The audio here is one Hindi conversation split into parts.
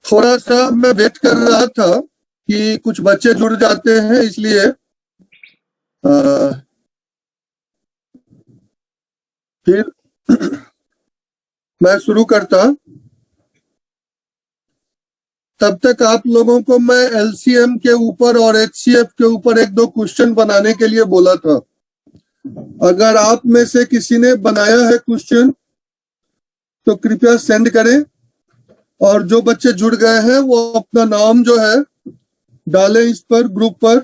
थोड़ा सा मैं वेट कर रहा था कि कुछ बच्चे जुड़ जाते हैं, इसलिए फिर मैं शुरू करता। तब तक आप लोगों को मैं एलसीएम के ऊपर और एचसीएफ के ऊपर एक दो क्वेश्चन बनाने के लिए बोला था। अगर आप में से किसी ने बनाया है क्वेश्चन तो कृपया सेंड करें, और जो बच्चे जुड़ गए हैं वो अपना नाम जो है डालें इस पर ग्रुप पर।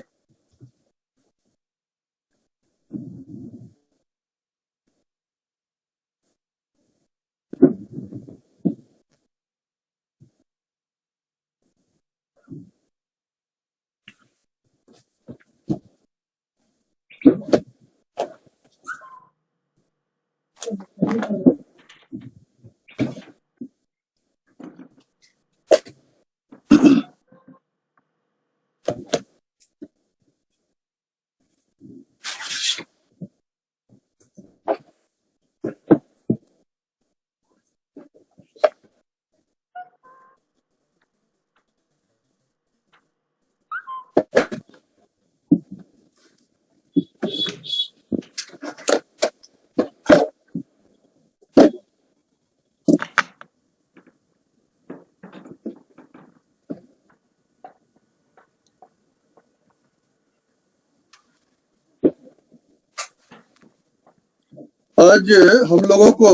आज हम लोगों को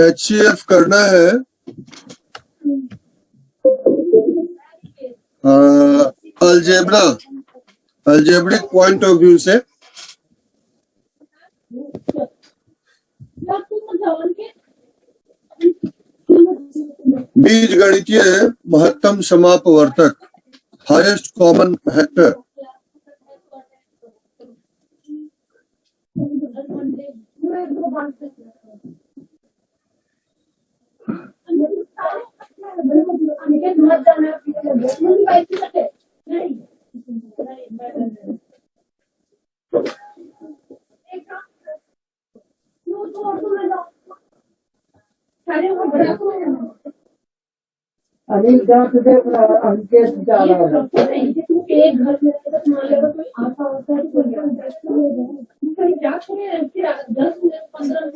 एचसीएफ करना है अल्जेब्रिक पॉइंट ऑफ व्यू से। बीजगणितीय महत्तम समापवर्तक, हाईएस्ट कॉमन फैक्टर। अनिल जहाँ तुझे अंकेश जा रहा है एक घर में मान लो कोई आता होता है तो कोई जाते हैं 10-15।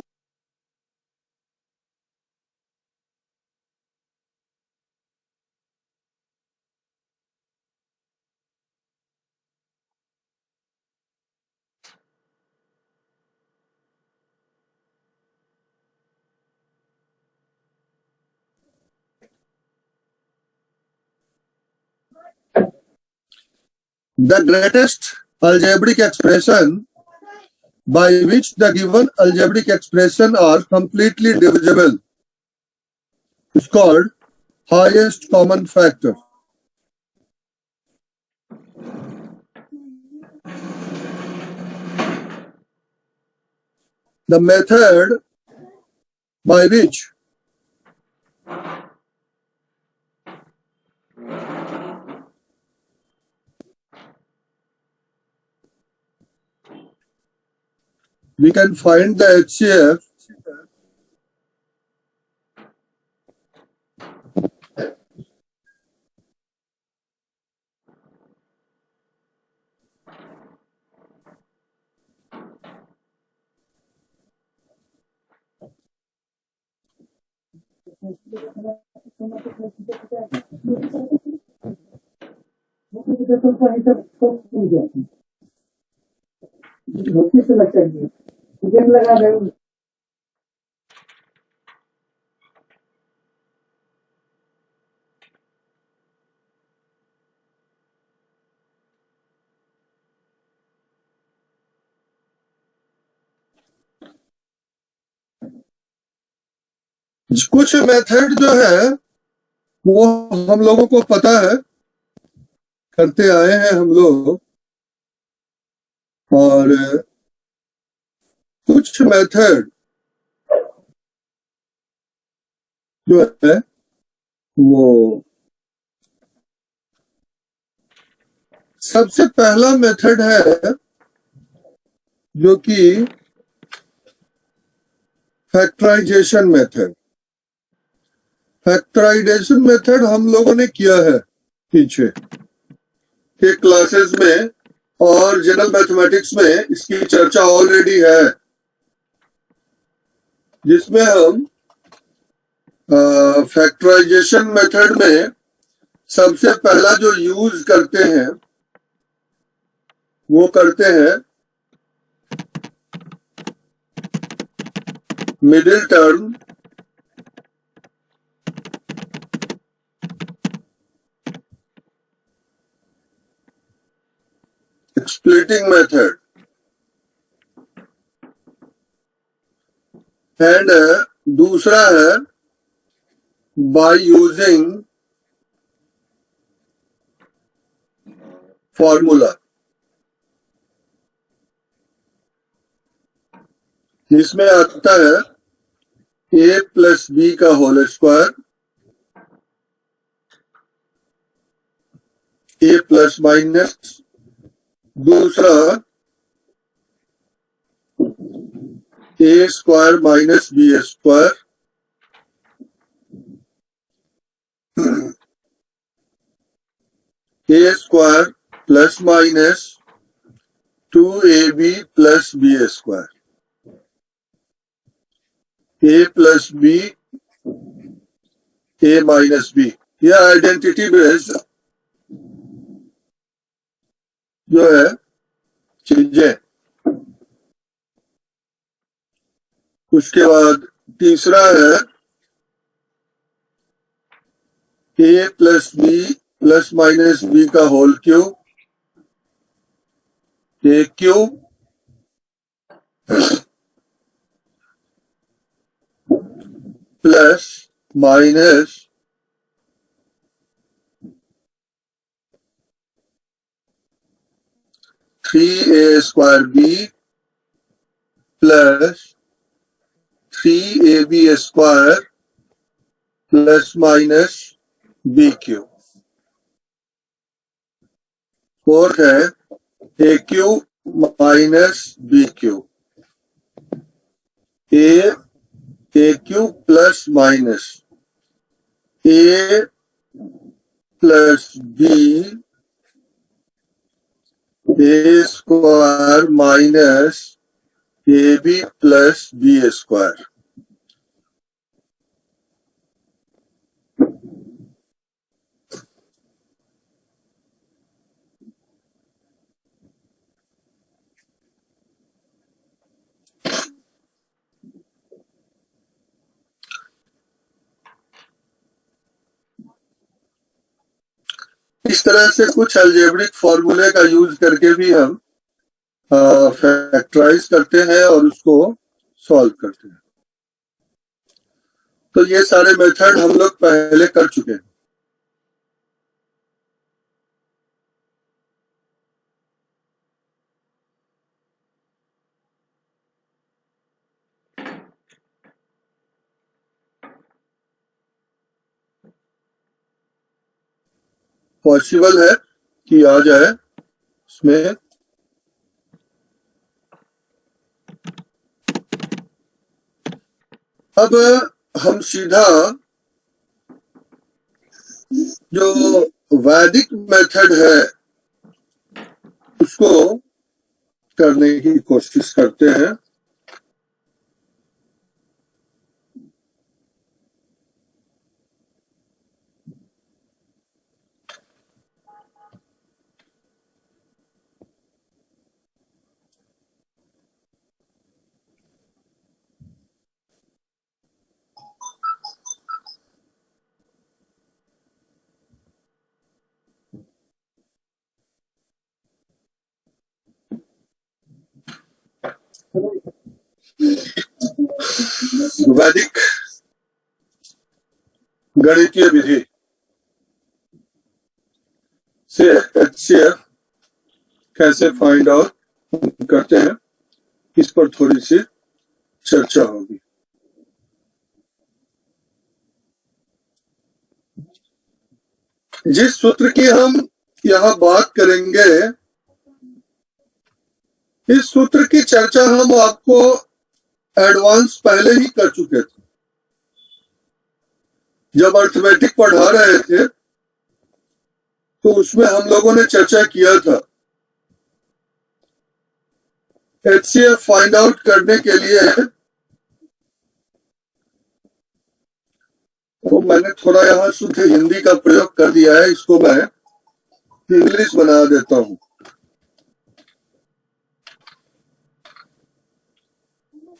The greatest algebraic expression by which the given algebraic expression are completely divisible is called highest common factor. The method by which we can find the HCF धोती से लटक गई गेम लगा रहे कुछ मेथड जो है वो हम लोगों को पता है, करते आए हैं हम लोग, और कुछ मेथड जो है वो सबसे पहला मेथड है जो कि फैक्टराइजेशन मेथड। फैक्टराइजेशन मेथड हम लोगों ने किया है पीछे के क्लासेस में, और जनरल मैथमेटिक्स में इसकी चर्चा ऑलरेडी है, जिसमें हम फैक्टराइजेशन मेथड में सबसे पहला जो यूज करते हैं वो करते हैं middle term splitting method, and दूसरा है बाय यूजिंग फॉर्मूला, जिसमें आता है a प्लस बी का whole square, a plus minus, दूसरा a square minus b square, a square plus minus 2ab plus B square, a plus b a minus b. यह आइडेंटिटी बेस्ड जो है चीजें। उसके बाद तीसरा है a plus b plus minus b का whole cube, a cube plus minus 3a square B plus 3ab square plus minus B cube. Fourth है A cube minus B cube, A cube plus minus A plus B A square minus A B plus B square. इस तरह से कुछ अलजेब्रिक फॉर्मूले का यूज करके भी हम फैक्टराइज करते हैं और उसको सॉल्व करते हैं। तो ये सारे मेथड हम लोग पहले कर चुके हैं। पॉसिबल है कि आ जाए इसमें। अब हम सीधा जो वैदिक मेथड है उसको करने की कोशिश करते हैं। वैदिक गणितीय विधि से HCF कैसे फाइंड आउट करते हैं, इस पर थोड़ी सी चर्चा होगी। जिस सूत्र की हम यहां बात करेंगे, इस सूत्र की चर्चा हम आपको एडवांस पहले ही कर चुके थे। जब अर्थमेटिक पढ़ा रहे थे तो उसमें हम लोगों ने चर्चा किया था HCF फाइंड आउट करने के लिए। तो मैंने थोड़ा यहाँ शुद्ध हिंदी का प्रयोग कर दिया है, इसको मैं इंग्लिश बना देता हूं।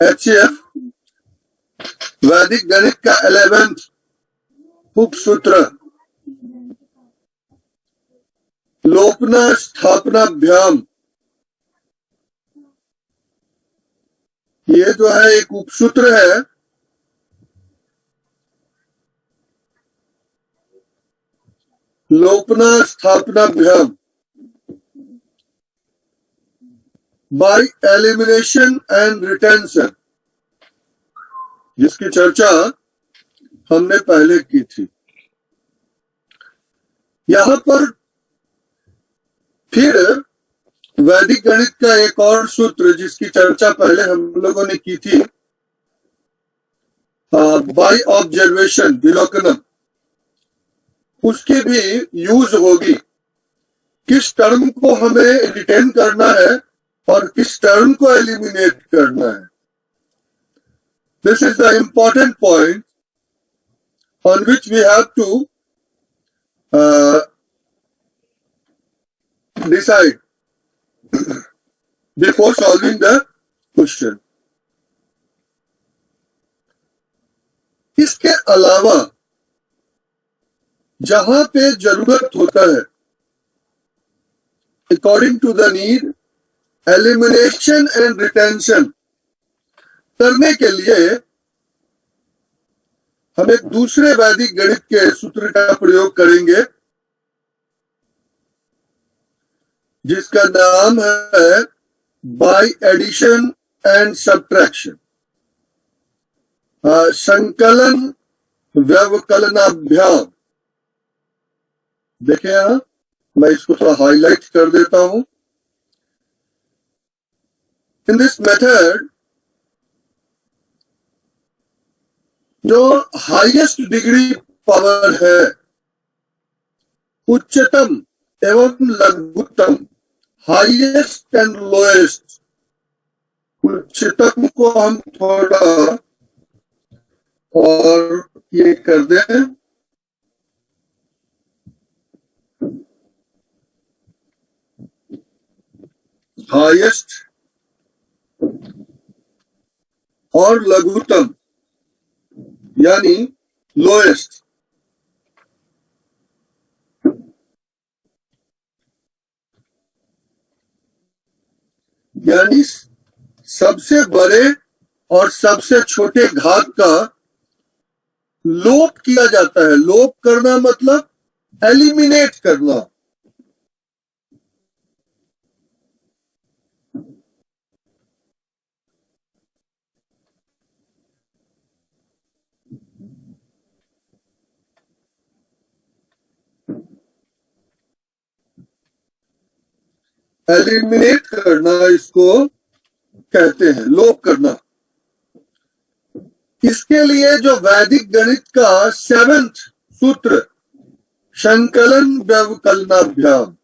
HCF वैदिक गणित का 11th उपसूत्र लोपना स्थापनाभ्याम, ये जो है एक उपसूत्र है। लोपना स्थापनाभ्याम बाय एलिमिनेशन एंड रिटेंशन, जिसकी चर्चा हमने पहले की थी। यहां पर फिर वैदिक गणित का एक और सूत्र जिसकी चर्चा पहले हम लोगों ने की थी, बाय ऑब्जर्वेशन विलोकनम, उसकी भी यूज होगी। किस टर्म को हमें रिटेन करना है और किस टर्म को एलिमिनेट करना है। This is the important point on which we have to decide before solving the question. इसके अलावा जहां पे जरूरत होता है, according to the need, elimination and retention करने के लिए हम एक दूसरे वैदिक गणित के सूत्र का प्रयोग करेंगे, जिसका नाम है बाय एडिशन एंड सब्ट्रैक्शन, संकलन व्यवकलनाभ्याम। देखें यहां, मैं इसको थोड़ा हाईलाइट कर देता हूं। इन दिस मेथड, जो हाईएस्ट डिग्री पावर है, उच्चतम एवं लघुत्तम, हाईएस्ट एंड लोएस्ट, उच्चतम को हम थोड़ा और ये कर दें, हाईएस्ट और लघुत्तम यानी लोएस्ट। यानी सबसे बड़े और सबसे छोटे घात का लोप किया जाता है। लोप करना मतलब एलिमिनेट करना। एलिमिनेट करना इसको कहते हैं, लोप करना। इसके लिए जो वैदिक गणित का 7th सूत्र, संकलन व्यवकलनाभ्याम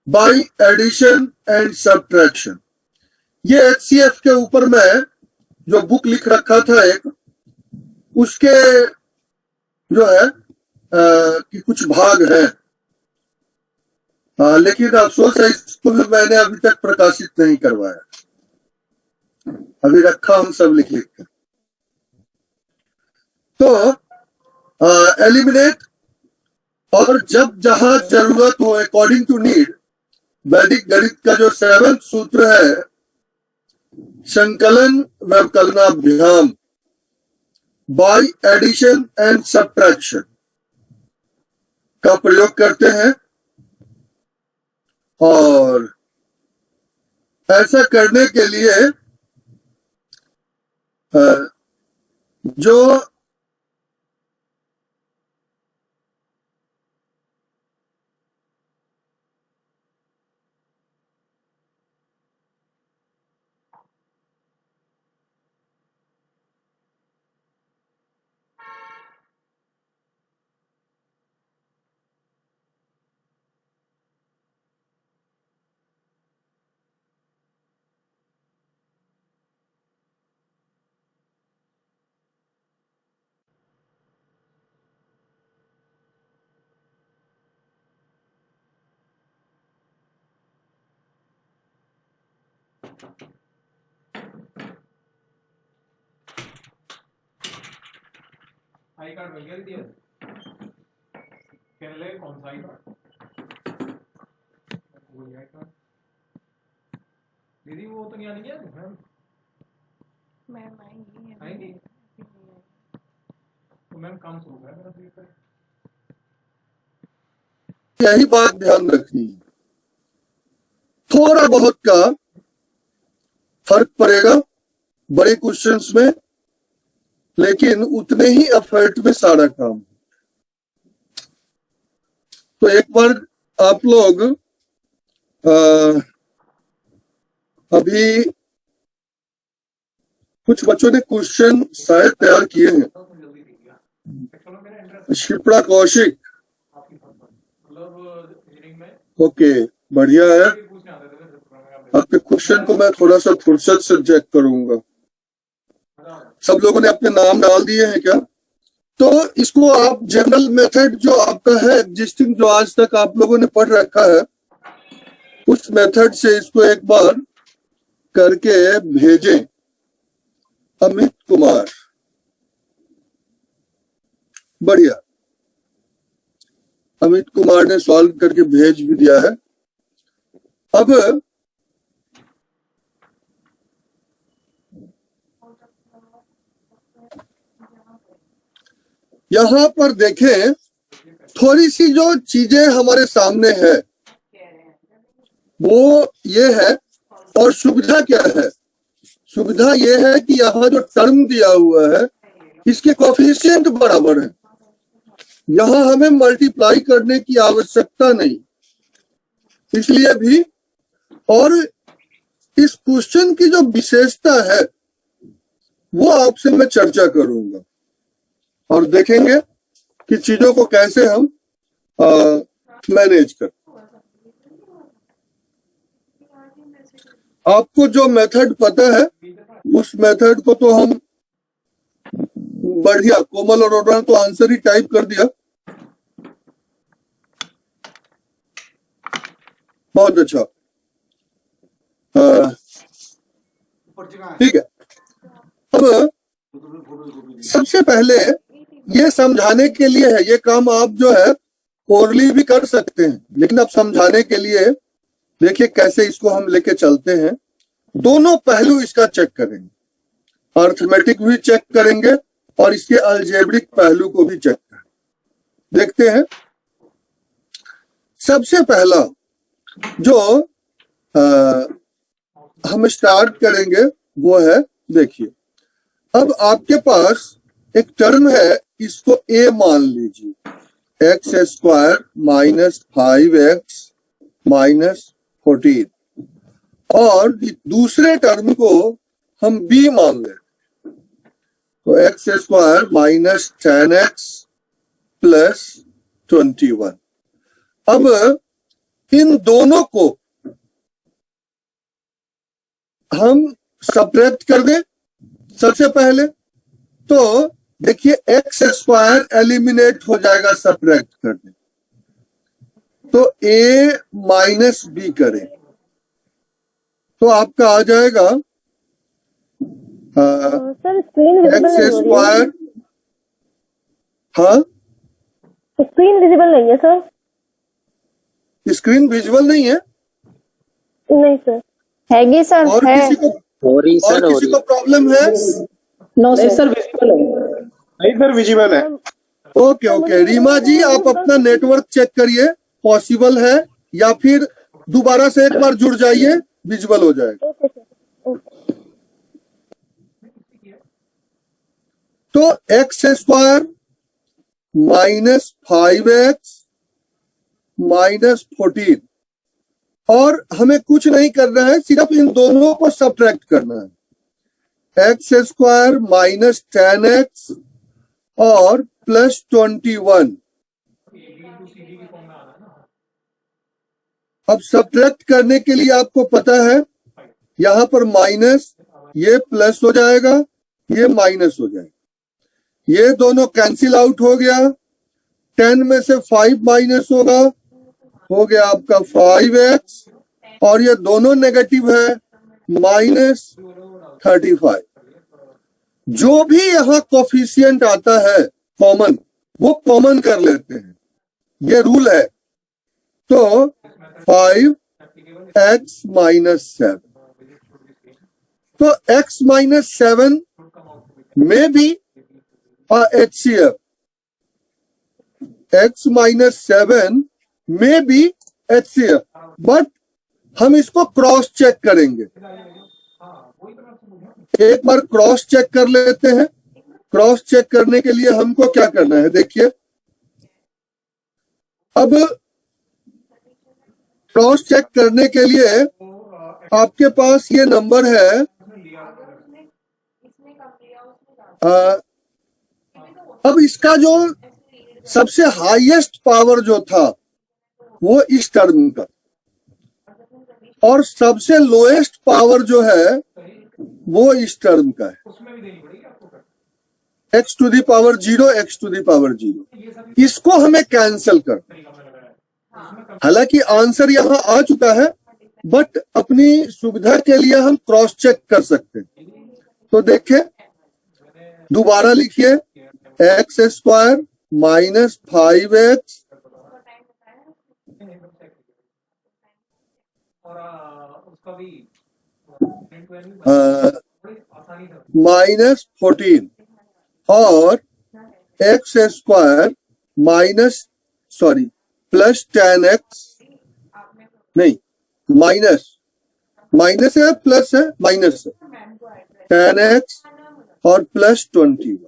बाय एडिशन एंड सब्ट्रैक्शन, ये HCF के ऊपर मैं जो बुक लिख रखा था एक, उसके जो है कि कुछ भाग है, लेकिन अफसोस है इसको भी मैंने अभी तक प्रकाशित नहीं करवाया, अभी रखा हम सब लिख लिख कर। तो एलिमिनेट, और जब जहां जरूरत हो, अकॉर्डिंग टू नीड, वैदिक गणित का जो 7th सूत्र है संकलन व्यवकलनाभ्याम बाय एडिशन एंड सब्ट्रैक्शन का प्रयोग करते हैं, और ऐसा करने के लिए जो आई कार्ड मिल गया दीदी, कहने लगे कौन सा आई कार्ड, वो आई कार्ड दीदी, वो तो नहीं आनी है मैम आएंगी तो मैम काम शुरू है मेरा, तो ये करें। यही बात ध्यान रखनी है, थोड़ा बहुत का फर्क पड़ेगा बड़े क्वेश्चंस में, लेकिन उतने ही एफर्ट में सारा काम। तो एक बार आप लोग अभी कुछ बच्चों ने क्वेश्चन शायद तैयार किए हैं। शिप्रा कौशिक, ओके, बढ़िया है। आपके क्वेश्चन को मैं थोड़ा सा फुर्सत से चेक करूंगा। सब लोगों ने अपने नाम डाल दिए हैं क्या? तो इसको आप जनरल मेथड जो आपका है एग्जिस्टिंग, जो आज तक आप लोगों ने पढ़ रखा है, उस मेथड से इसको एक बार करके भेजें। अमित कुमार, बढ़िया, अमित कुमार ने सॉल्व करके भेज भी दिया है। अब यहां पर देखें, थोड़ी सी जो चीजें हमारे सामने है वो ये है, और सुविधा क्या है? सुविधा ये है कि यहाँ जो टर्म दिया हुआ है इसके कोएफिशिएंट बराबर है, यहाँ हमें मल्टीप्लाई करने की आवश्यकता नहीं, इसलिए भी। और इस क्वेश्चन की जो विशेषता है वो आपसे मैं चर्चा करूंगा, और देखेंगे कि चीजों को कैसे हम मैनेज कर। आपको जो मेथड पता है उस मेथड को तो हम बढ़िया, कोमल और अरोड़ा तो आंसर ही टाइप कर दिया, बहुत अच्छा, ठीक है। अब सबसे पहले ये समझाने के लिए है, ये काम आप जो है ओरली भी कर सकते हैं, लेकिन अब समझाने के लिए देखिए कैसे इसको हम लेके चलते हैं। दोनों पहलू इसका चेक करेंगे, अर्थमेटिक भी चेक करेंगे और इसके अलजेब्रिक पहलू को भी चेक करेंगे। देखते हैं, सबसे पहला जो हम स्टार्ट करेंगे वो है, देखिए, अब आपके पास एक टर्म है, इसको a मान लीजिए, x square minus 5x minus 14, और दूसरे टर्म को हम b मान लें, तो X square minus 10x plus 21। अब इन दोनों को हम सब्ट्रैक्ट कर दें सबसे पहले, तो देखिए एक्स स्क्वायर एलिमिनेट हो जाएगा सब्ट्रैक्ट कर दें, तो a माइनस बी करें तो आपका आ जाएगा सर स्क्रीन एक्स स्क्वायर, हाँ स्क्रीन विजिबल नहीं है सर। स्क्रीन विजुअल नहीं है? नहीं सर, हैगी सर, और है। किसी को हो रही और सर, हो किसी रही। को प्रॉब्लम है? नो नहीं सर। सर विजिबल है, नहीं सर विजिबल है। ओके ओके, रीमा जी आप अपना नेटवर्क चेक करिए, पॉसिबल है या फिर दोबारा से एक बार जुड़ जाइए, विजुअल हो जाएगा। Okay sir, okay. तो X square minus 5x minus 14, और हमें कुछ नहीं करना है, सिर्फ इन दोनों को सब्ट्रैक्ट करना है। एक्स स्क्वायर माइनस 10x और प्लस 21। अब सब्ट्रैक्ट करने के लिए आपको पता है यहां पर माइनस, ये प्लस हो जाएगा, ये माइनस हो जाएगा, ये दोनों कैंसिल आउट हो गया। 10 में से 5 माइनस होगा, हो गया आपका 5x, और ये दोनों नेगेटिव है, माइनस 35। जो भी यहाँ कोफिशिएंट आता है कॉमन, वो कॉमन कर लेते हैं, ये रूल है। तो 5x माइनस 7, तो x माइनस 7 में भी HCF, x माइनस 7 में भी HCF, बट हम इसको क्रॉस चेक करेंगे। एक बार क्रॉस चेक कर लेते हैं। क्रॉस चेक करने के लिए हमको क्या करना है, देखिए अब क्रॉस चेक करने के लिए आपके पास ये नंबर है, अब इसका जो सबसे हाईएस्ट पावर जो था वो इस टर्म का, और सबसे लोएस्ट पावर जो है वो इस टर्म का है, x to the power 0, x to the power 0। इसको हमें कैंसिल कर, हालांकि आंसर यहाँ आ चुका है, बट अपनी सुविधा के लिए हम क्रॉस चेक कर सकते हैं। तो देखें, दोबारा लिखिए, x square minus 5x minus 14 और x square minus plus 10x, नहीं माइनस, माइनस है प्लस है, माइनस है 10x और प्लस 21।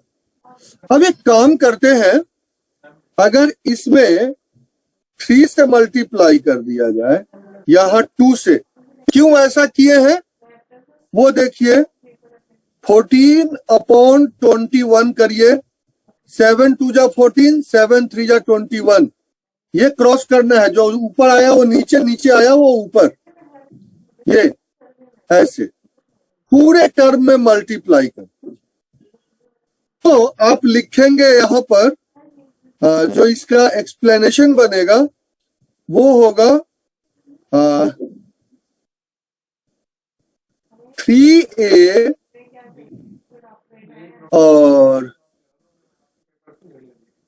अब एक काम करते हैं, अगर इसमें 3 से मल्टीप्लाई कर दिया जाए, यहाँ 2 से, क्यों ऐसा किए हैं वो देखिए, 14/21 करिए, 7 2 जा 14, 7 3 जा 21, ये क्रॉस करना है, जो ऊपर आया वो नीचे, नीचे आया वो ऊपर, ये ऐसे पूरे टर्म में मल्टीप्लाई कर। तो आप लिखेंगे यहाँ पर जो इसका एक्सप्लेनेशन बनेगा वो होगा 3a और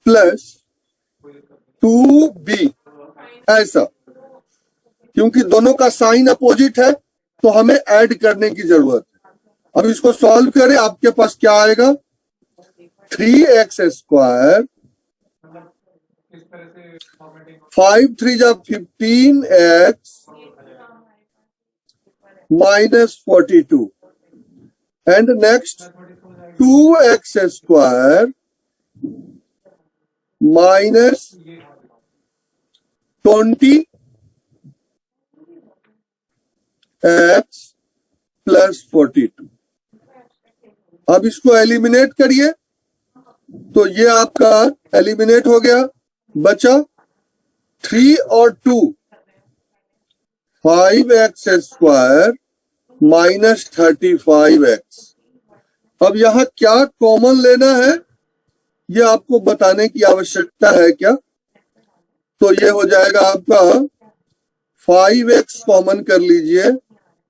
प्लस 2b, ऐसा, क्योंकि दोनों का साइन अपोजिट है तो हमें ऐड करने की जरूरत है। अब इसको सॉल्व करें, आपके पास क्या आएगा, 3x स्क्वायर 5 3 जा 15x minus 42, and next 2x square minus 20x plus 42। अब इसको एलिमिनेट करिए, तो ये आपका एलिमिनेट हो गया, बचा 3 और 2, 5x स्क्वायर माइनस 35x। अब यहाँ क्या कॉमन लेना है ये आपको बताने की आवश्यकता है क्या, तो ये हो जाएगा आपका 5x कॉमन कर लीजिए,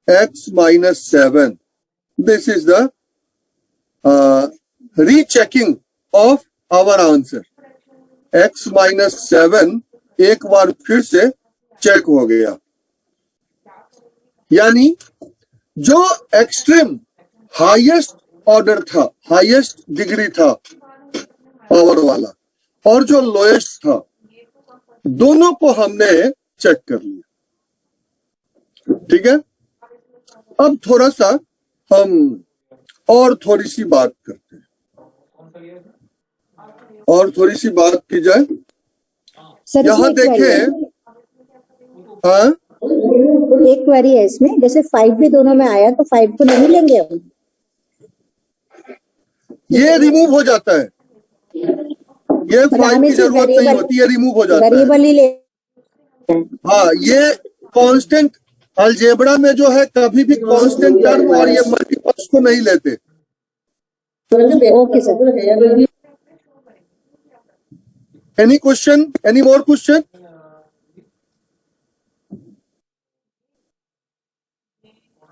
x minus 7। This is the rechecking of our answer. x minus 7 एक बार फिर से चेक हो गया, यानी जो एक्सट्रीम हाईएस्ट ऑर्डर था, हाईएस्ट डिग्री था पावर वाला, और जो लोएस्ट था, दोनों को हमने चेक कर लिया। ठीक है, अब थोड़ा सा हम और थोड़ी सी बात करते हैं, और थोड़ी सी बात की जाए। सर यहाँ इसमें एक देखें, हाँ क्वेरी है इसमें, जैसे 5 भी दोनों में आया तो 5 को नहीं लेंगे हम? ये रिमूव हो जाता है, ये 5 की जरूरत नहीं होती, ये रिमूव हो जाता है। वेरिएबल ही ले। हाँ, ये कांस्टेंट अलजेब्रा में जो है कभी भी कांस्टेंट टर्म और ये मल्टीपल्स को नहीं लेते। Okay sir. Any question, any more question?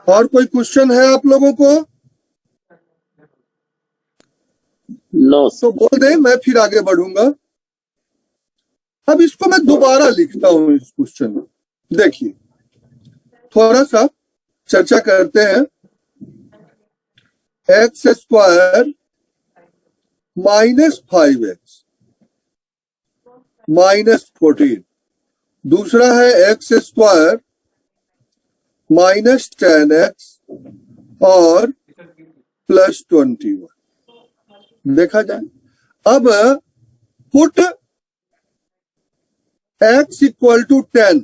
और कोई क्वेश्चन है आप लोगों को? नो तो बोल दें, मैं फिर आगे बढ़ूंगा। अब इसको मैं दोबारा लिखता हूं इस क्वेश्चन में। देखिए, थोड़ा सा चर्चा करते हैं। एक्स स्क्वायर -5x -14, दूसरा है एक्स स्क्वायर -10x और +21। देखा जाए, अब पुट x इक्वल टू 10,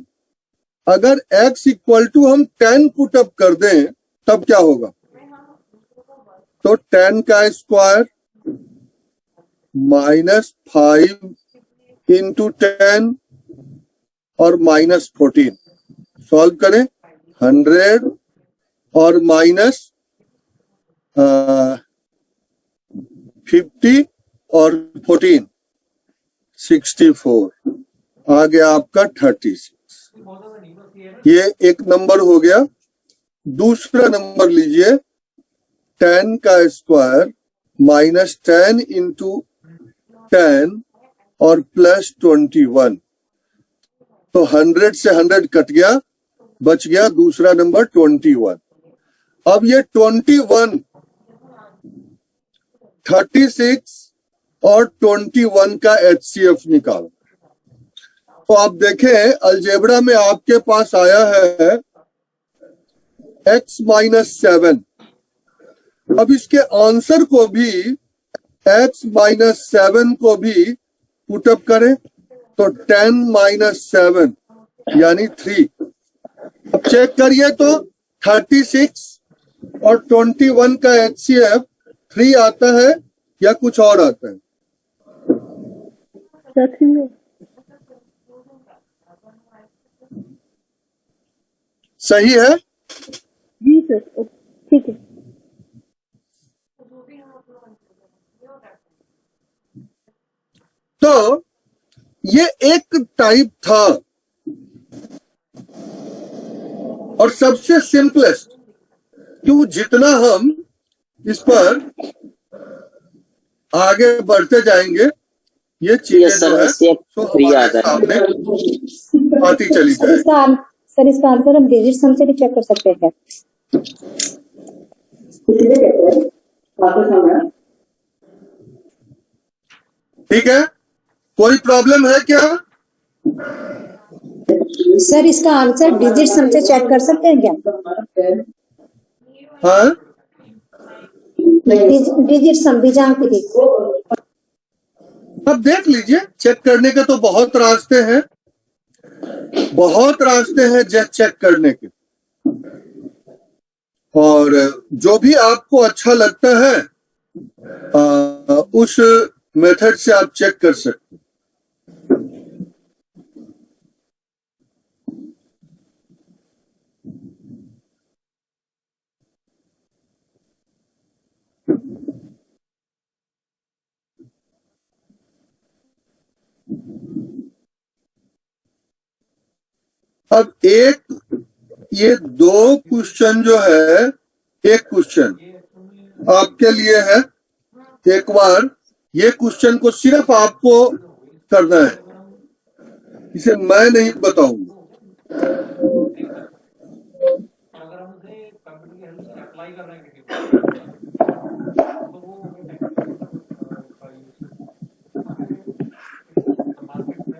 अगर x इक्वल टू हम 10 पुट अप कर दें तब क्या होगा? तो 10 का स्क्वायर -5 इंटू 10 और -14, सॉल्व करें, 100 और -50 और 14 64, आ गया आपका 36। ये एक नंबर हो गया। दूसरा नंबर लीजिए, 10 का स्क्वायर -10 इंटू 10 और +21, तो 100 से 100 कट गया, बच गया दूसरा नंबर 21। अब ये 21, 36 और 21 का HCF निकालो। तो आप देखें, अलजेब्रा में आपके पास आया है x-7। अब इसके आंसर को भी x-7 को भी पुटअप करें, तो 10 - 7 यानी 3। अब चेक करिए तो 36 और 21 का HCF 3 आता है या कुछ और आता है? सही है? जी सर, ठीक है। तो ये एक टाइप था और सबसे सिंपलेस्ट, क्यों जितना हम इस पर आगे बढ़ते जाएंगे ये चीजें जो है तो हमारे सामने आती चली जाएगी। सर इसका आंसर हम डिजिट सम से भी चेक कर सकते हैं क्या? ठीक है, कोई प्रॉब्लम है क्या? सर इसका आंसर डिजिट सम से चेक कर सकते हैं क्या? हाँ, डिजिट सम बीजांक। अब देख लीजिए, चेक करने के तो बहुत रास्ते हैं, बहुत रास्ते हैं चेक करने के, और जो भी आपको अच्छा लगता है उस मेथड से आप चेक कर सकते हैं। अब ये 2 क्वेश्चन जो है, एक क्वेश्चन आपके लिए है। एक बार ये क्वेश्चन को सिर्फ आपको करना है, इसे मैं नहीं बताऊंगा। ट्राई कर रहे हैं किसी को, तो वो मार्केट में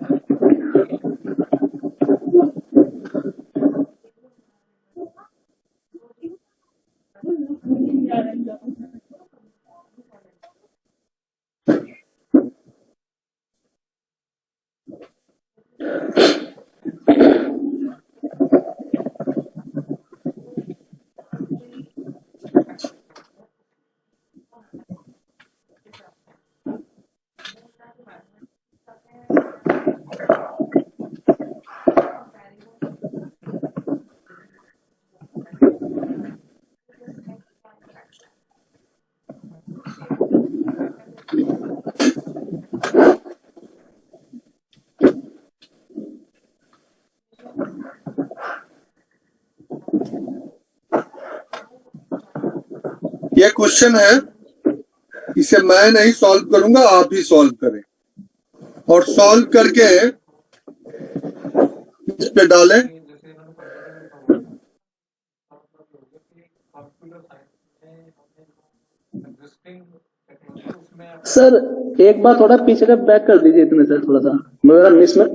ये क्वेश्चन है, इसे मैं नहीं सॉल्व करूंगा, आप ही सॉल्व करें और सॉल्व करके इस पे डालें। जैसे इन्होंने कंप्यूटर साइंस में एग्जिस्टिंग टेक्नोलॉजी उसमें सर एक बार थोड़ा पीछे का बैक कर दीजिए इतने सर, थोड़ा सा मेरा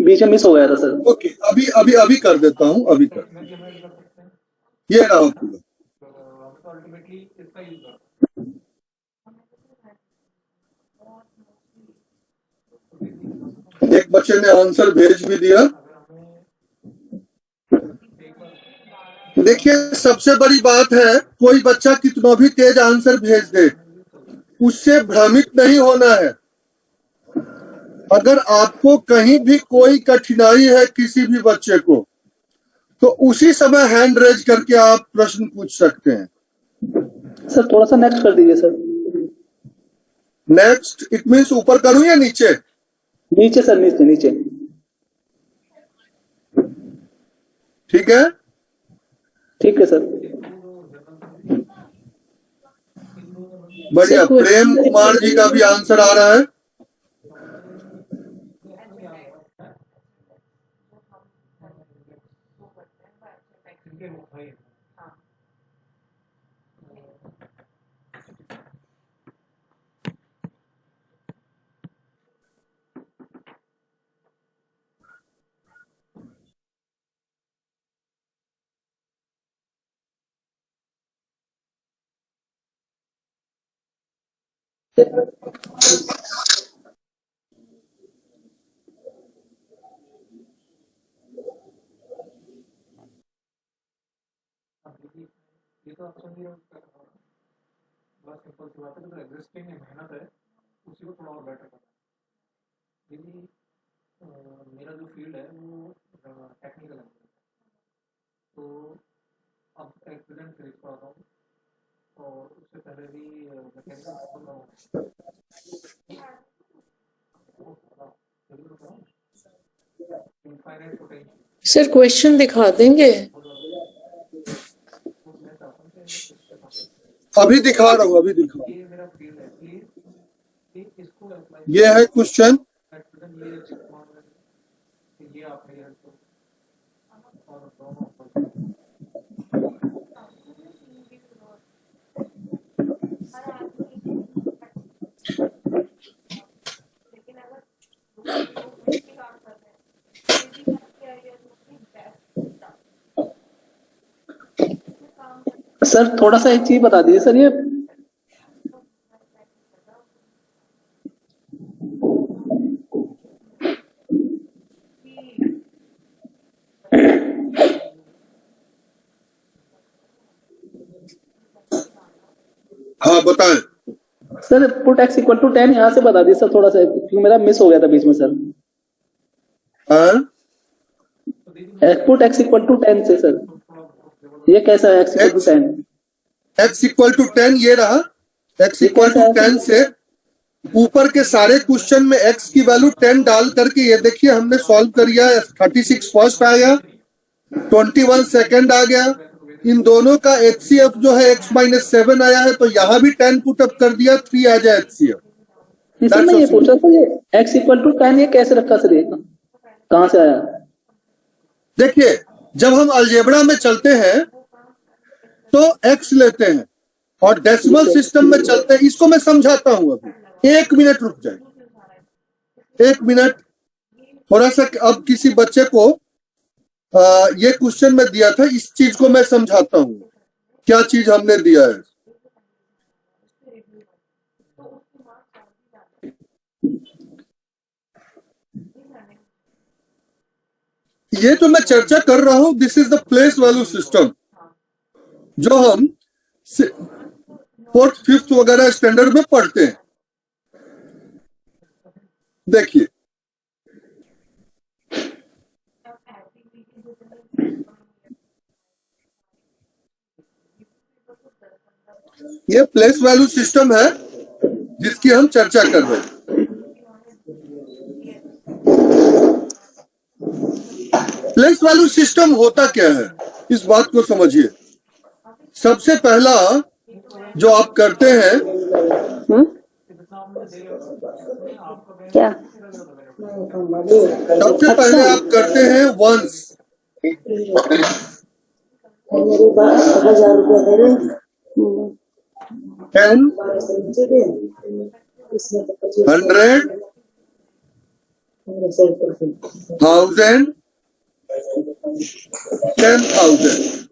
बीच में मिस हो गया था सर। ओके, अभी कर देता हूँ, अभी कर। कर सकते हैं, ये रहा पूरा। तो अल्टीमेटली इसका यूज करते एक बच्चे ने आंसर भेज भी दिया। देखिए, सबसे बड़ी बात है, कोई बच्चा कितना भी तेज आंसर भेज दे, उससे भ्रमित नहीं होना है। अगर आपको कहीं भी कोई कठिनाई है किसी भी बच्चे को, तो उसी समय हैंड रेज करके आप प्रश्न पूछ सकते हैं। सर थोड़ा सा नेक्स्ट कर दीजिए सर। नेक्स्ट इट मीन्स ऊपर करूं या नीचे? नीचे सर, नीचे नीचे। ठीक है, ठीक है सर। बढ़िया। प्रेम कुमार जी का भी आंसर आ रहा है। ये तो ऑप्शन दिया बस सिंपल सी बात है, तो एग्जिस्टिंग मेहनत है उसी को थोड़ा और बेटर करना है। यदि मेरा जो फील्ड है वो टेक्निकल है, तो अब एक्सीडेंट सीरीज पर आता हूँ और उससे पहले भी mechanical infinite potential. Sir question दिखा देंगे? अभी दिखा रहा हूँ, अभी दिखा। ये मेरा फील्ड है कि इसको अप्लाई, ये है क्वेश्चन। ये आपने और दोनों सर थोड़ा सा एक चीज बता दीजिए सर, ये हाँ बताएं sir. Put x equal to 10 यहाँ से बता दीजिए सर थोड़ा सा, क्योंकि मेरा मिस हो गया था बीच में sir. Put x equal to 10 से सर, ये कैसा है? X equal to 10, x equal to 10 ये रहा। एक्स इक्वल टू 10 से ऊपर के सारे क्वेश्चन में एक्स की वैल्यू 10 डाल करके ये देखिए हमने सॉल्व कर लिया। 36 फर्स्ट आ गया, 21 सेकंड आ गया। इन दोनों का HCF जो है x-7 आया है, तो यहाँ भी 10 पुटअप कर दिया, 3 आ जाए HCF। सर मैं ये पूछ रहा था, ये एक्स इक्वल टू 10 ये कैसे रखा सर? ये कहाँ से आया? देखिए, जब हम अलजेब्रा में चलते हैं तो x लेते हैं, और डेसिमल सिस्टम में चलते हैं। इसको मैं समझाता हूं अभी, 1 मिनट रुक जाए, 1 मिनट। थोड़ा सा अब किसी बच्चे को ये क्वेश्चन में दिया था, इस चीज को मैं समझाता हूं क्या चीज हमने दिया है। ये जो मैं चर्चा कर रहा हूं, this is the place value system, जो हम 4th 5th वगैरह स्टैंडर्ड में पढ़ते हैं। देखिए, ये प्लेस वैल्यू सिस्टम है जिसकी हम चर्चा कर रहे हैं। प्लेस वैल्यू सिस्टम होता क्या है, इस बात को समझिए। सबसे पहला जो आप करते हैं, क्या सबसे पहले आप करते हैं वंस। 10, 100, 1000, 10,000।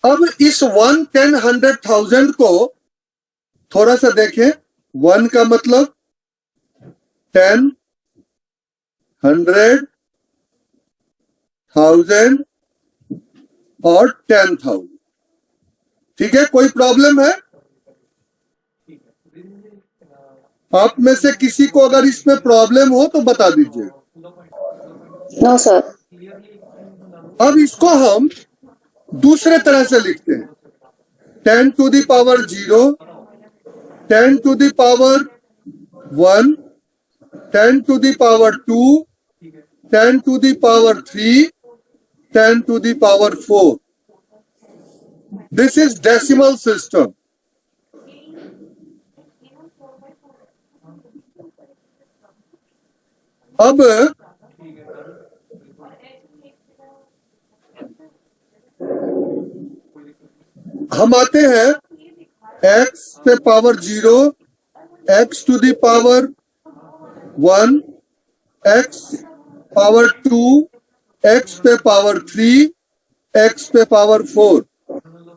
अब इस 1, 10, 100,000 को थोड़ा सा देखें। 1 का मतलब 10, 100, 1000 और 10,000। ठीक है, कोई प्रॉब्लम है? आप में से किसी को अगर इसमें प्रॉब्लम हो तो बता दीजिए। No sir. अब इसको हम दूसरे तरह से लिखते हैं। 10 to the power 0, 10 to the power 1, 10 to the power 2, 10 to the power 3, 10 to the power 4. This is decimal system. अब हम आते हैं x पे power 0, x to the power 1, x power 2, x पे पावर 3, x पे पावर 4।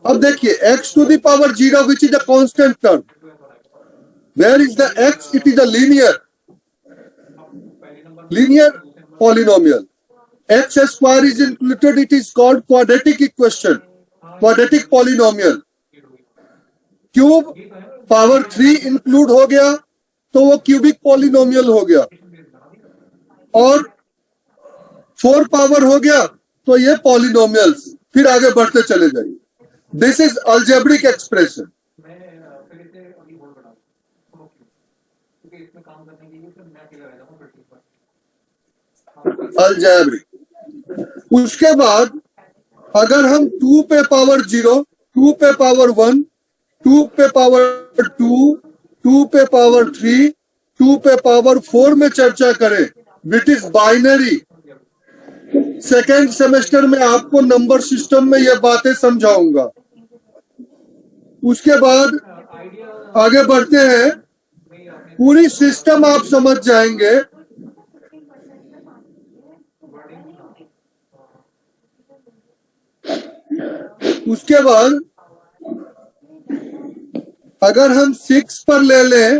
अब देखिए, x to the power 0 which is a constant term. Where is the x? It is a linear polynomial. X square is included, it is called quadratic equation, quadratic polynomial. Cube power 3 include हो गया तो वो क्यूबिक पॉलिनोमियल हो गया, और 4 पावर हो गया तो ये पॉलिनोमियल्स। फिर आगे बढ़ते चले जाइए। This is algebraic expression. Algebraic. उसके बाद अगर हम 2 पे पावर 0, 2 पे पावर 1, 2 पे पावर 2, 2 पे पावर 3, 2 पे पावर 4 में चर्चा करें, which is binary. Second semester में आपको नंबर सिस्टम में ये बातें समझाऊंगा। उसके बाद आगे बढ़ते हैं, पूरी सिस्टम आप समझ जाएंगे। उसके बाद अगर हम 6 पर ले लें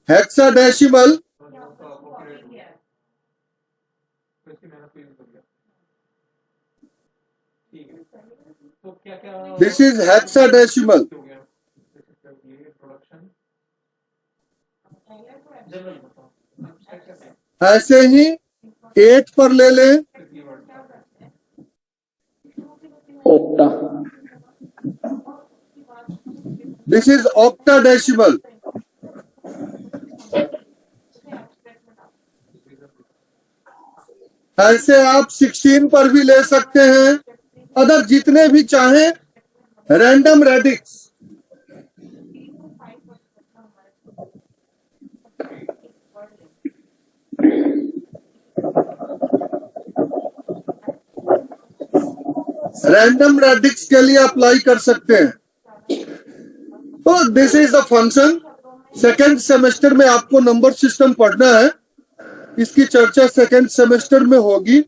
हेक्साडेसिमल, दिस इज हेक्साडेसिमल। ऐसे ही 8 पर ले लें ऑक्टा, दिस इज ऑक्टाडेसिमल। ऐसे आप 16 पर भी ले सकते हैं, अदर जितने भी चाहें, रैंडम रेडिक्स। रैंडम रेडिक्स के लिए अप्लाई कर सकते हैं। तो this is the function. Second semester में आपको नंबर सिस्टम पढ़ना है, इसकी चर्चा सेकेंड सेमेस्टर में होगी।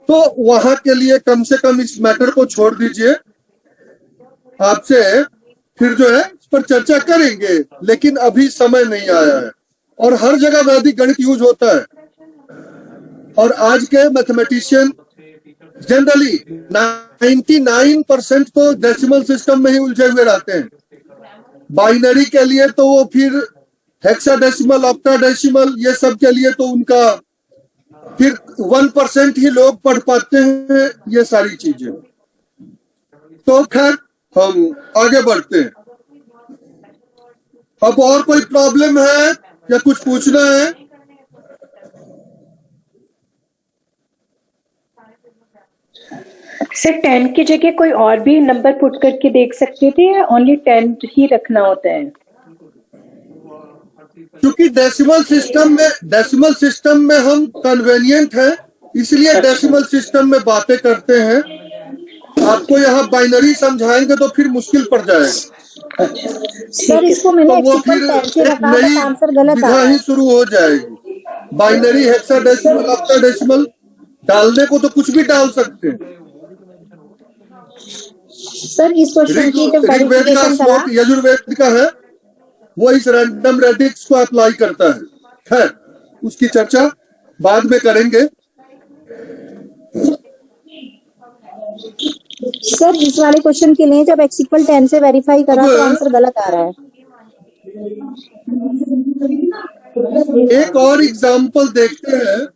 तो वहां के लिए कम से कम इस मैटर को छोड़ दीजिए, आपसे फिर जो है इस पर चर्चा करेंगे, लेकिन अभी समय नहीं आया है। और हर जगह वैदिक गणित यूज होता है, और आज के मैथमेटिशियन जनरली 99% तो डेसिमल सिस्टम में ही उलझे हुए रहते हैं। बाइनरी के लिए तो वो फिर हेक्साडेसिमल, ऑक्टाडेसिमल, ये सब के लिए तो उनका फिर 1% ही लोग पढ़ पाते हैं ये सारी चीजें। तो खैर हम आगे बढ़ते हैं। अब और कोई प्रॉब्लम है या कुछ पूछना है? सर 10 की जगह कोई और भी नंबर पुट करके देख सकते थे या ओनली 10 ही रखना होता है? क्योंकि डेसिमल सिस्टम में हम कन्वेनियंट हैं, इसलिए डेसिमल सिस्टम में बातें करते हैं। आपको यहाँ बाइनरी समझाएंगे तो फिर मुश्किल पड़ जाएगा। सर इसको मैंने तो वो फिर एक्सिक्वल 10 से एक रखा नई तो आंसर गलत आ विधा रहा ही है। शुरू हो जाएगी। बाइनरी, हेक्साडेसिमल, ऑक्टाडेसिमल डालने को तो कुछ भी डाल सकते हैं। सर इस क्वेश्चन की जब ऋग्वेद का वेरिफिकेशन करा, श्लोक यजुर्वेद का है, वो इस रैंडम रेडिक्स को अप्लाई करता है। खैर उसकी चर्चा बाद में करेंगे। सर इस वाले क्वेश्चन के लिए जब एक्सिक्वल 10 से वेरीफाई करा तो आंसर गलत आ रहा है। एक और एग्जाम्पल देखते हैं।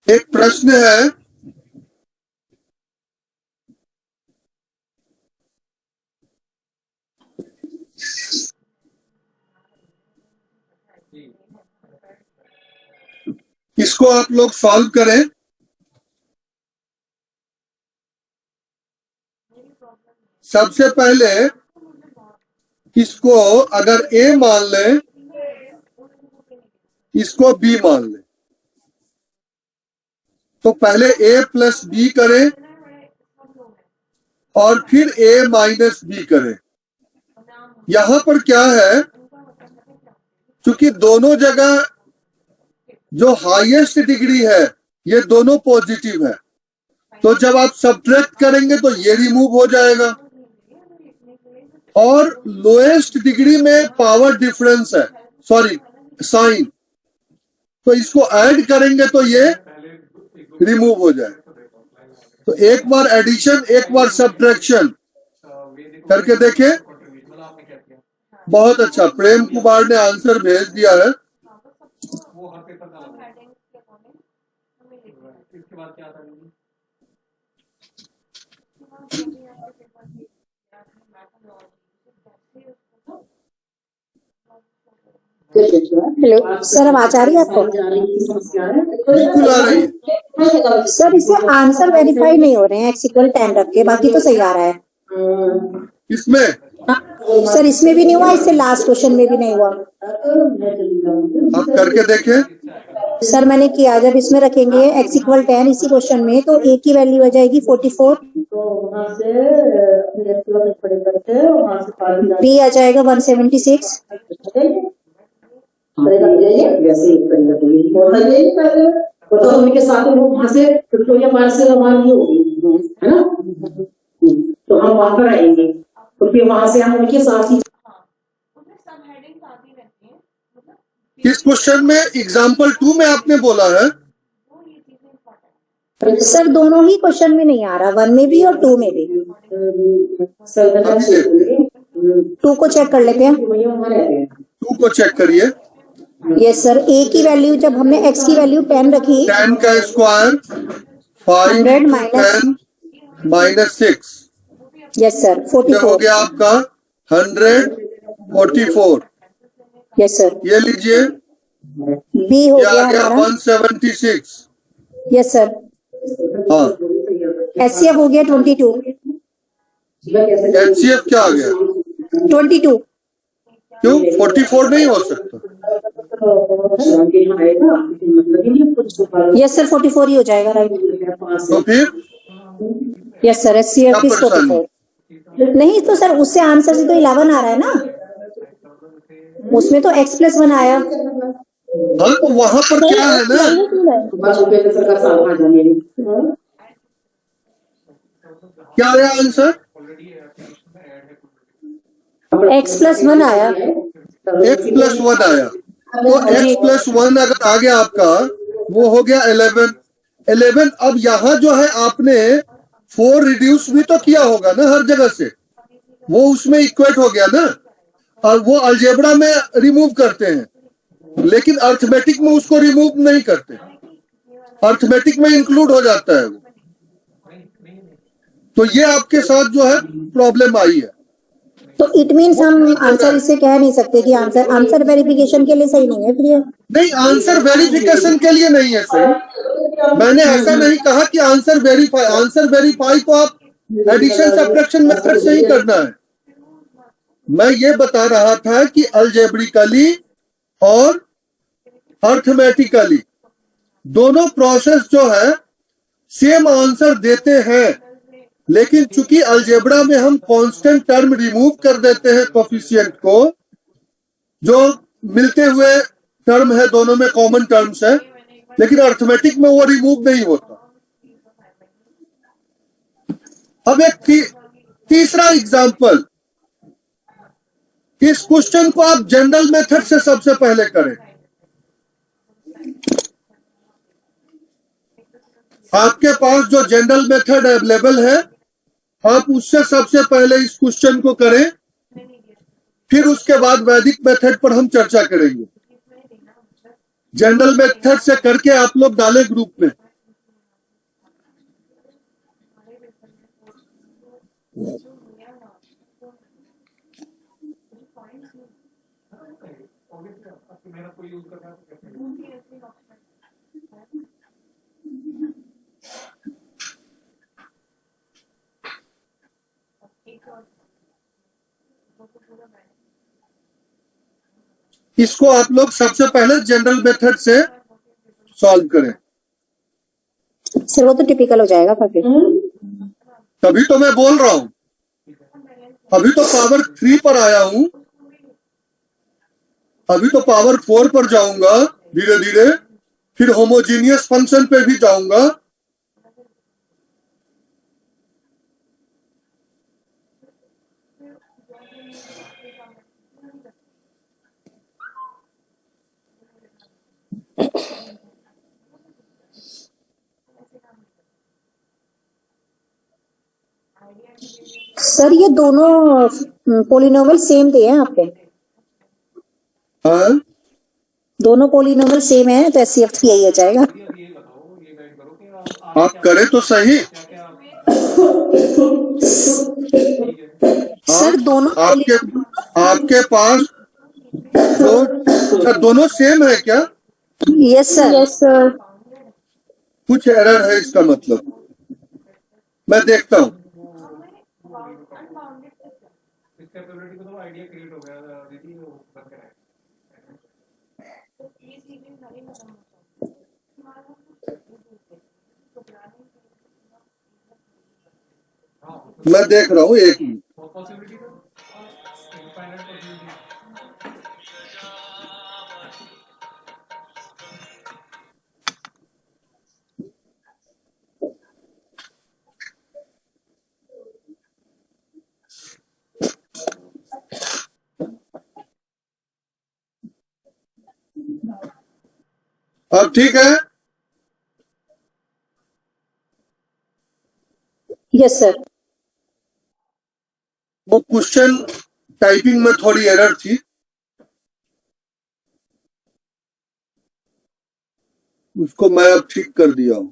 एक प्रश्न है, इसको आप लोग सॉल्व करें। सबसे पहले इसको अगर ए मान लें, इसको बी मान लें, तो पहले ए प्लस बी करें और फिर ए माइनस बी करें। यहां पर क्या है, क्योंकि दोनों जगह जो हाईएस्ट डिग्री है ये दोनों पॉजिटिव है, तो जब आप सब्ट्रैक्ट करेंगे तो ये रिमूव हो जाएगा। और लोएस्ट डिग्री में पावर डिफरेंस है, सॉरी साइन, तो इसको ऐड करेंगे तो ये रिमूव हो जाए। तो एक बार एडिशन एक बार सब्ट्रैक्शन करके देखें। बहुत अच्छा, प्रेम कुमार ने आंसर भेज दिया है। वो हर पेपर का अलग है। इसके बाद क्या आता है? हेलो सर, अब आ रही है आपको? बिल्कुल आ रही है। सर इससे आंसर वेरीफाई नहीं हो रहे हैं एक्सिक्वल 10 रख के, बाकी तो सही आ रहा है। इसमें सर इसमें भी नहीं हुआ, इससे लास्ट क्वेश्चन में भी नहीं हुआ। आप करके देखें। सर मैंने किया, जब इसमें रखेंगे एक्सिक्वल 10 इसी क्वेश्चन में तो ए की वैल्यू आ जाएगी 44, बी आ जाएगा 176, तो उनके साथ वो वहां से विक्टोरिया पार्क से रवानगी होगी, है ना? तो हम वहां पर आएंगे, तो फिर वहां से हम उनके साथ ही। किस क्वेश्चन में? एग्जाम्पल 2 में आपने बोला है। सर दोनों ही क्वेश्चन में नहीं आ रहा, 1 में भी और 2 में भी। 2 को चेक कर लेते हैं। 2 को चेक करिए। यस सर, ए की वैल्यू जब हमने एक्स की वैल्यू 10 रखी, 10 का square 5 100 into minus 10 minus 6, yes sir ये हो 44, गया आपका 144। यस सर, ये लीजिए, बी हो ये गया आ गया हमारा, 176। यस सर, हाँ, एचसीएफ हो गया 22, एचसीएफ क्या आ गया? 22, क्यों 44 नहीं हो सकता? यस सर 44 ही हो जाएगा, राइट। तो फिर यस सर, एचसीएफ क्या इज परेशानी? 44। नहीं तो सर उससे आंसर से तो 11 आ रहा है ना, उसमें तो x+1 आया। हाँ, तो वहां पर क्या है ना, क्या आया आंसर? x+1 आया। x+1 आया, तो x+1 अगर आ गया आपका, वो हो गया 11। अब यहाँ जो है आपने 4 रिड्यूस भी तो किया होगा ना हर जगह से, वो उसमें इक्वेट हो गया ना, और वो अलजेब्रा में रिमूव करते हैं, लेकिन अर्थमेटिक में उसको रिमूव नहीं करते, अर्थमेटिक में इंक्लूड हो जाता है वो। तो ये आपके साथ जो है प्रॉब्लम आई है। तो इट मीन्स हम आंसर इससे कह नहीं सकते कि आंसर वेरिफिकेशन के लिए सही नहीं है, फिर ये नहीं, आंसर वेरिफिकेशन के लिए नहीं है सही। मैंने ऐसा नहीं कहा कि आंसर वेरीफाई तो आप एडिशन सब्ट्रैक्शन मेथड से ही करना है। मैं ये बता रहा था कि अलजेब्रिकली और अर्थमेटिकली दोनों प्रोसेस जो है सेम आंसर देते हैं, लेकिन चूंकि अलजेब्रा में हम कांस्टेंट टर्म रिमूव कर देते हैं कोफिशिएंट को, जो मिलते हुए टर्म है, दोनों में कॉमन टर्म्स है, लेकिन अर्थमेटिक में वो रिमूव नहीं होता। अब एक तीसरा एग्जांपल, इस क्वेश्चन को आप जनरल मेथड से सबसे पहले करें। आपके पास जो जनरल मेथड अवेलेबल है, आप उससे सबसे पहले इस क्वेश्चन को करें, फिर उसके बाद वैदिक मेथड पर हम चर्चा करेंगे। जनरल मेथड से करके आप लोग डालें ग्रुप में। इसको आप लोग सबसे पहले जनरल मेथड से सॉल्व करें। सर वो तो टिपिकल हो जाएगा फिर। तभी तो मैं बोल रहा हूं, अभी तो पावर 3 पर आया हूं, अभी तो पावर 4 पर जाऊंगा धीरे धीरे, फिर होमोजीनियस फंक्शन पे भी जाऊंगा। सर ये दोनों पोलिनोमियल सेम दिए हैं आपके, हाँ, दोनों पोलिनोमियल सेम है, तो एचसीएफ यही हो जाएगा। आप करें तो सही। सर दोनों आपके पास दोनों सेम है क्या? Yes sir, yes sir. कुछ एरर है इसका मतलब, मैं देखता हूं। मैं देख रहा हूँ, एक मिनट। अब ठीक है? Yes sir. वो क्वेश्चन टाइपिंग में थोड़ी एरर थी, उसको मैं अब ठीक कर दिया हूं।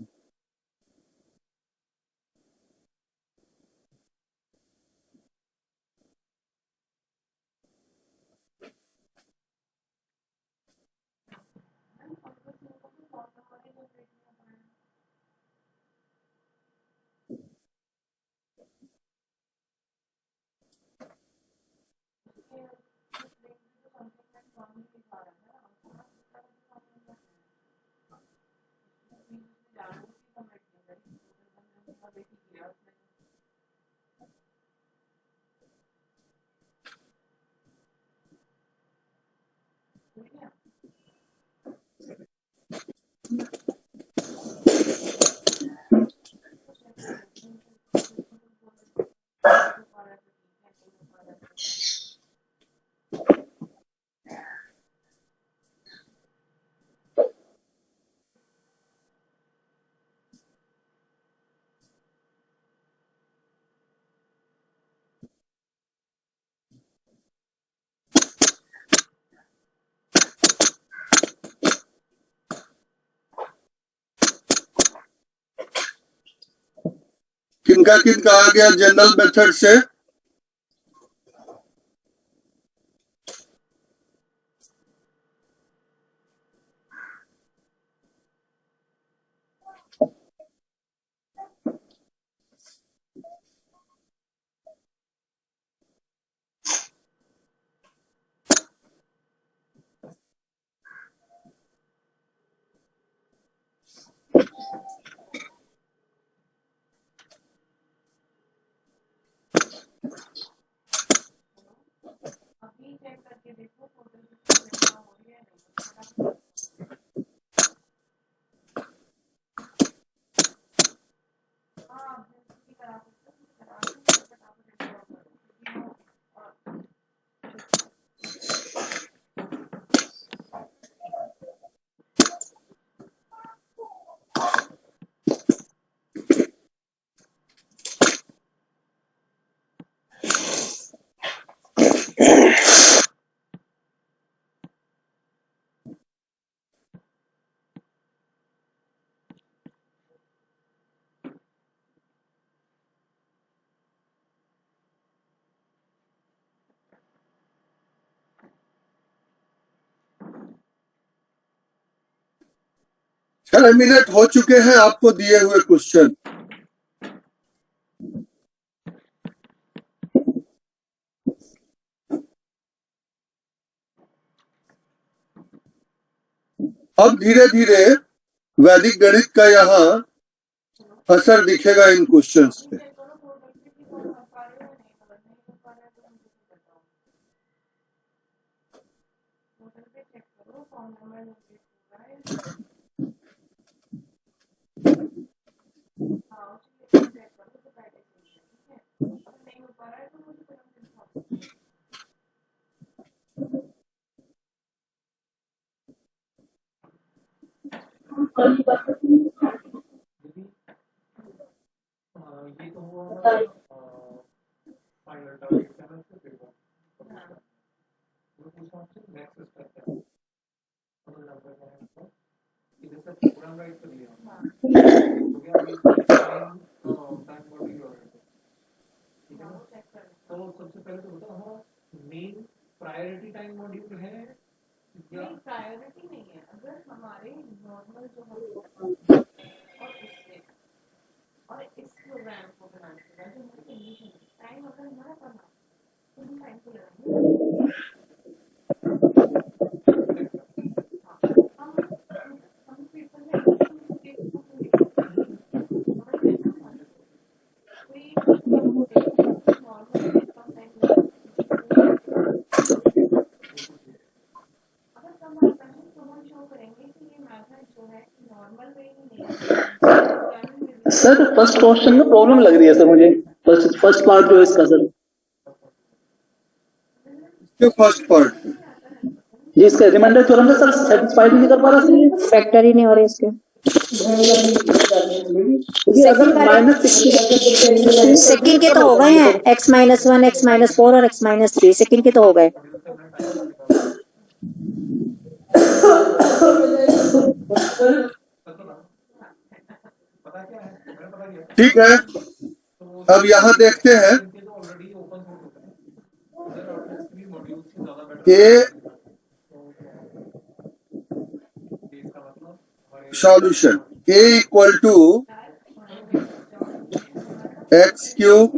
किनका किनका आ गया जनरल मेथड से? छह मिनट हो चुके हैं आपको दिए हुए क्वेश्चन। अब धीरे धीरे वैदिक गणित का यहाँ असर दिखेगा इन क्वेश्चंस पे। ये तो हुआ फाइनल टारगेट चैनल से पेपर नेक्स्ट स्टेप है इधर से प्रोग्राम राइट कर लिया तो क्या टाइम बॉडी और ठीक है ना। तो सबसे पहले तो बताओ हमारा मेन प्रायोरिटी टाइम मॉड्यूल है या प्रायोरिटी नहीं है। अगर हमारे नॉर्मल जो हम और इस प्रोग्राम को बनाने के बाद जो हमारी कंडीशन है टाइम अगर हमारा कम है तो हम टाइम को लगाएंगे। हम पेपर में सर फर्स्ट क्वेश्चन में प्रॉब्लम लग रही है सर मुझे, फर्स्ट पार्ट जो है इसका सर। फर्स्ट पार्ट जी इसका रिमाइंडर थ्योरम से सर सेटिस्फाइड नहीं कर पा रहा सर, फैक्टर ही नहीं हो रहे इसके। सेकंड के तो हो गए हैं, x-1, x-4 और x-3 सेकंड के तो हो गए। ठीक है, अब यहाँ देखते हैं ऑलरेडी ओपन हो चुके हैं, उधर आपने इसकी मॉड्यूल से ज्यादा बेटर ये इसका मतलब हमारे solution a equal to x cube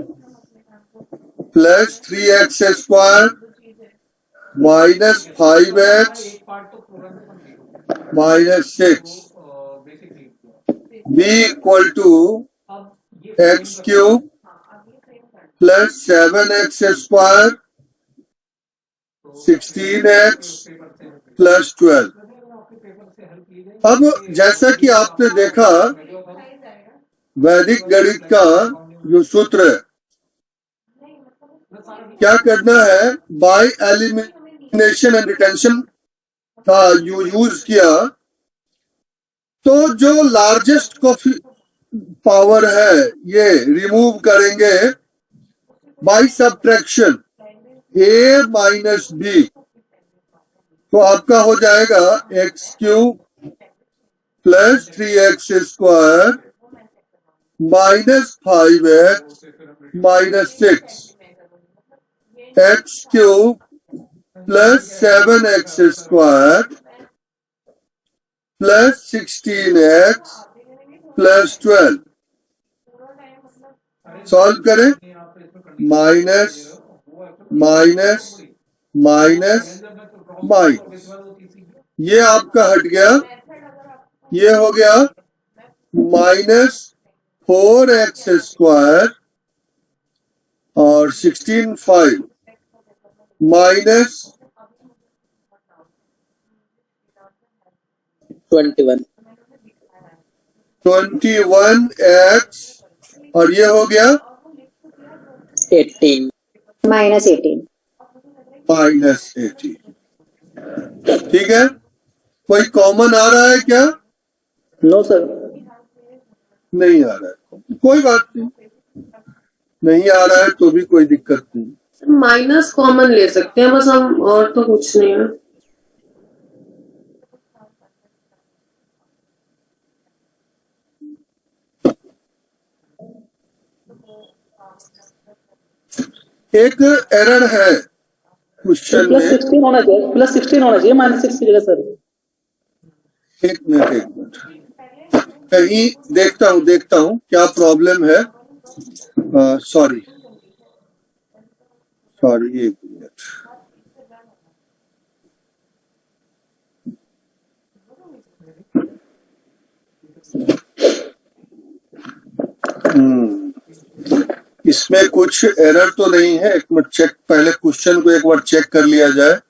plus 3x square minus 5x एक पार्ट तो प्रोग्राम में कंप्लीट हो गया, माइनस 6 बेसिक रीड किया। b इक्वल टू अब ये x cube plus 7x square 16x plus 12। अब जैसा कि आपने देखा वैदिक गणित का जो सूत्र है, क्या करना है, बाय एलिमिनेशन एंड रिटेंशन का यूज किया, तो जो लार्जेस्ट पावर है ये रिमूव करेंगे by subtraction a minus b, तो आपका हो जाएगा x cube plus 3x square minus 5x minus 6 x cube plus 7x square plus 16x plus 12। Solve करें, माइनस माइनस माइनस माइनस, ये आपका हट गया, ये हो गया माइनस 4x स्क्वायर और 16 माइनस 21x और ये हो गया 18 माइनस 18। माइनस 18। ठीक है, कोई कॉमन आ रहा है क्या? नो सर, नहीं आ रहा है, कोई बात नहीं, नहीं आ रहा है तो भी कोई दिक्कत नहीं। माइनस कॉमन ले सकते हैं बस हम, और तो कुछ नहीं है। एक एरर है क्वेश्चन प्लस में, 16 होना चाहिए, प्लस 16 होना चाहिए, माइनस 6 की जगह सर। एक मिनट कहीं देखता हूँ क्या प्रॉब्लम है। सॉरी एक मिनट। इसमें कुछ एरर तो नहीं है, एक मिनट चेक, पहले क्वेश्चन को एक बार चेक कर लिया जाए।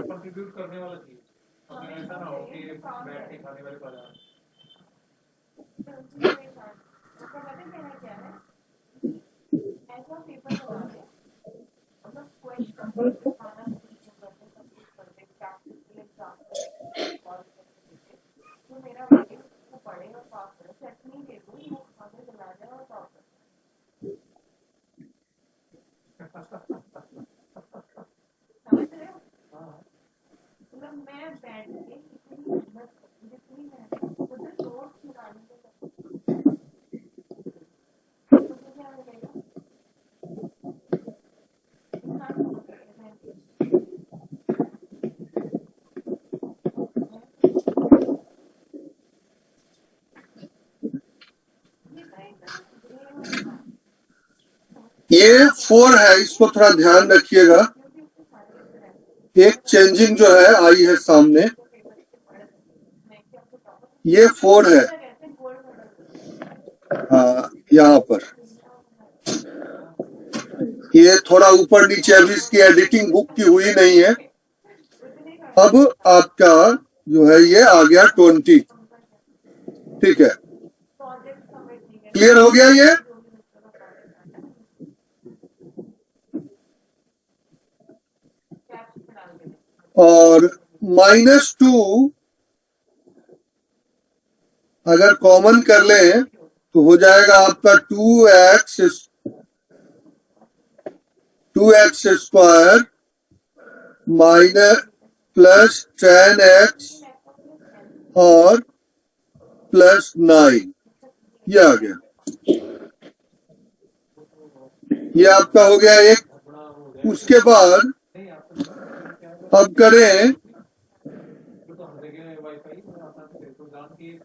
कंट्रीब्यूट करने वाला चीज, ऐसा ना हो कि बैठ के खाने वाले बाजार। ये 4 है, इसको थोड़ा ध्यान रखिएगा, एक चेंजिंग जो है आई है सामने, ये 4 है। हाँ, यहाँ पर ये थोड़ा ऊपर नीचे, अभी इसकी एडिटिंग बुक की हुई नहीं है। अब आपका जो है ये आ गया 20। ठीक है, क्लियर हो गया ये? और -2 अगर कॉमन कर लें तो हो जाएगा आपका 2x square minus plus 10x और प्लस 9, ये आ गया। ये आपका हो गया एक। उसके बाद अब करें तो हम देखेंगे वाईफाई में आता है तो जान की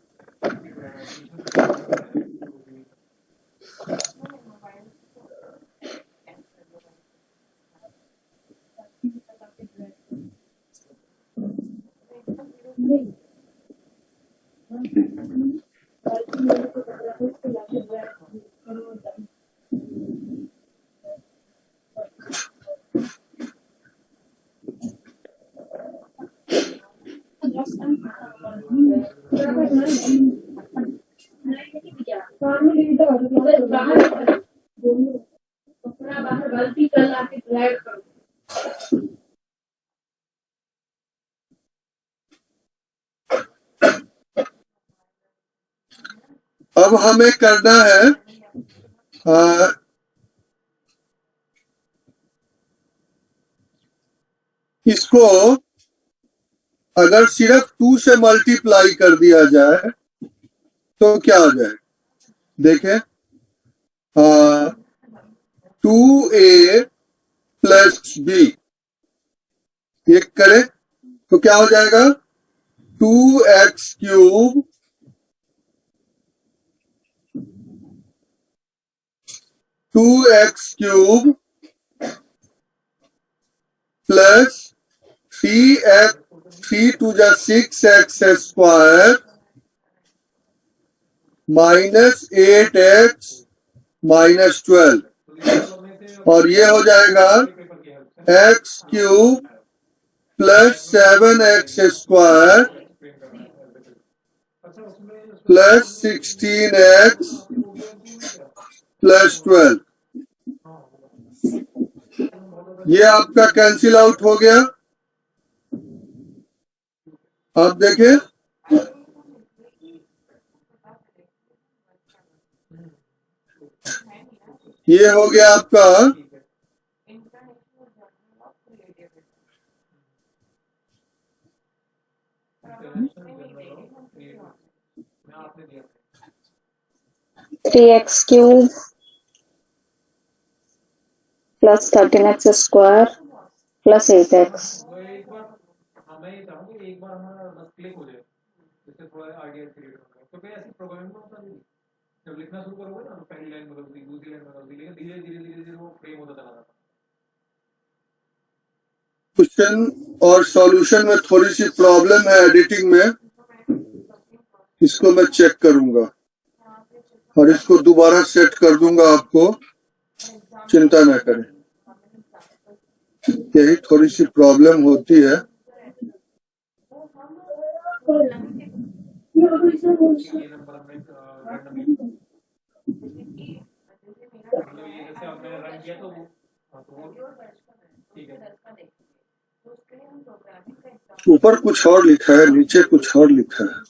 बाहर गलती कर लाके फ्लैट करो। अब हमें करना है इसको अगर सिर्फ 2 से मल्टीप्लाई कर दिया जाए तो क्या हो जाए, देखें 2a प्लस b, ये करें तो क्या हो जाएगा 2x cube plus 3 to the 6x square minus 8x minus 12 और ये हो जाएगा x cube plus 7x square plus 16x plus 12। ये आपका कैंसिल आउट हो गया। आप देखें ये हो गया आपका three x cube plus 13x square plus 8x। एक बार हमें चाहूंगी एक बार हमारा बस क्लिक हो जाए जिससे थोड़ा आइडिया क्रिएट होगा। तो क्या ऐसी प्रोग्रामिंग में होता नहीं, जब लिखना शुरू करोगे ना तो पहली लाइन में गलती, दूसरी लाइन में गलती, लेकिन धीरे धीरे वो फ्रेम होता चला जाता। क्वेश्चन और सॉल्यूशन में थोड़ी सी प्रॉब्लम है एडिटिंग में, इसको मैं चेक करूंगा और इसको दोबारा सेट कर दूंगा, आपको चिंता न करें। यही थोड़ी सी प्रॉब्लम होती है। ये नंबर हमने जैसे आपने रन किया तो ठीक है। ऊपर कुछ और लिखा है, नीचे कुछ और लिखा है।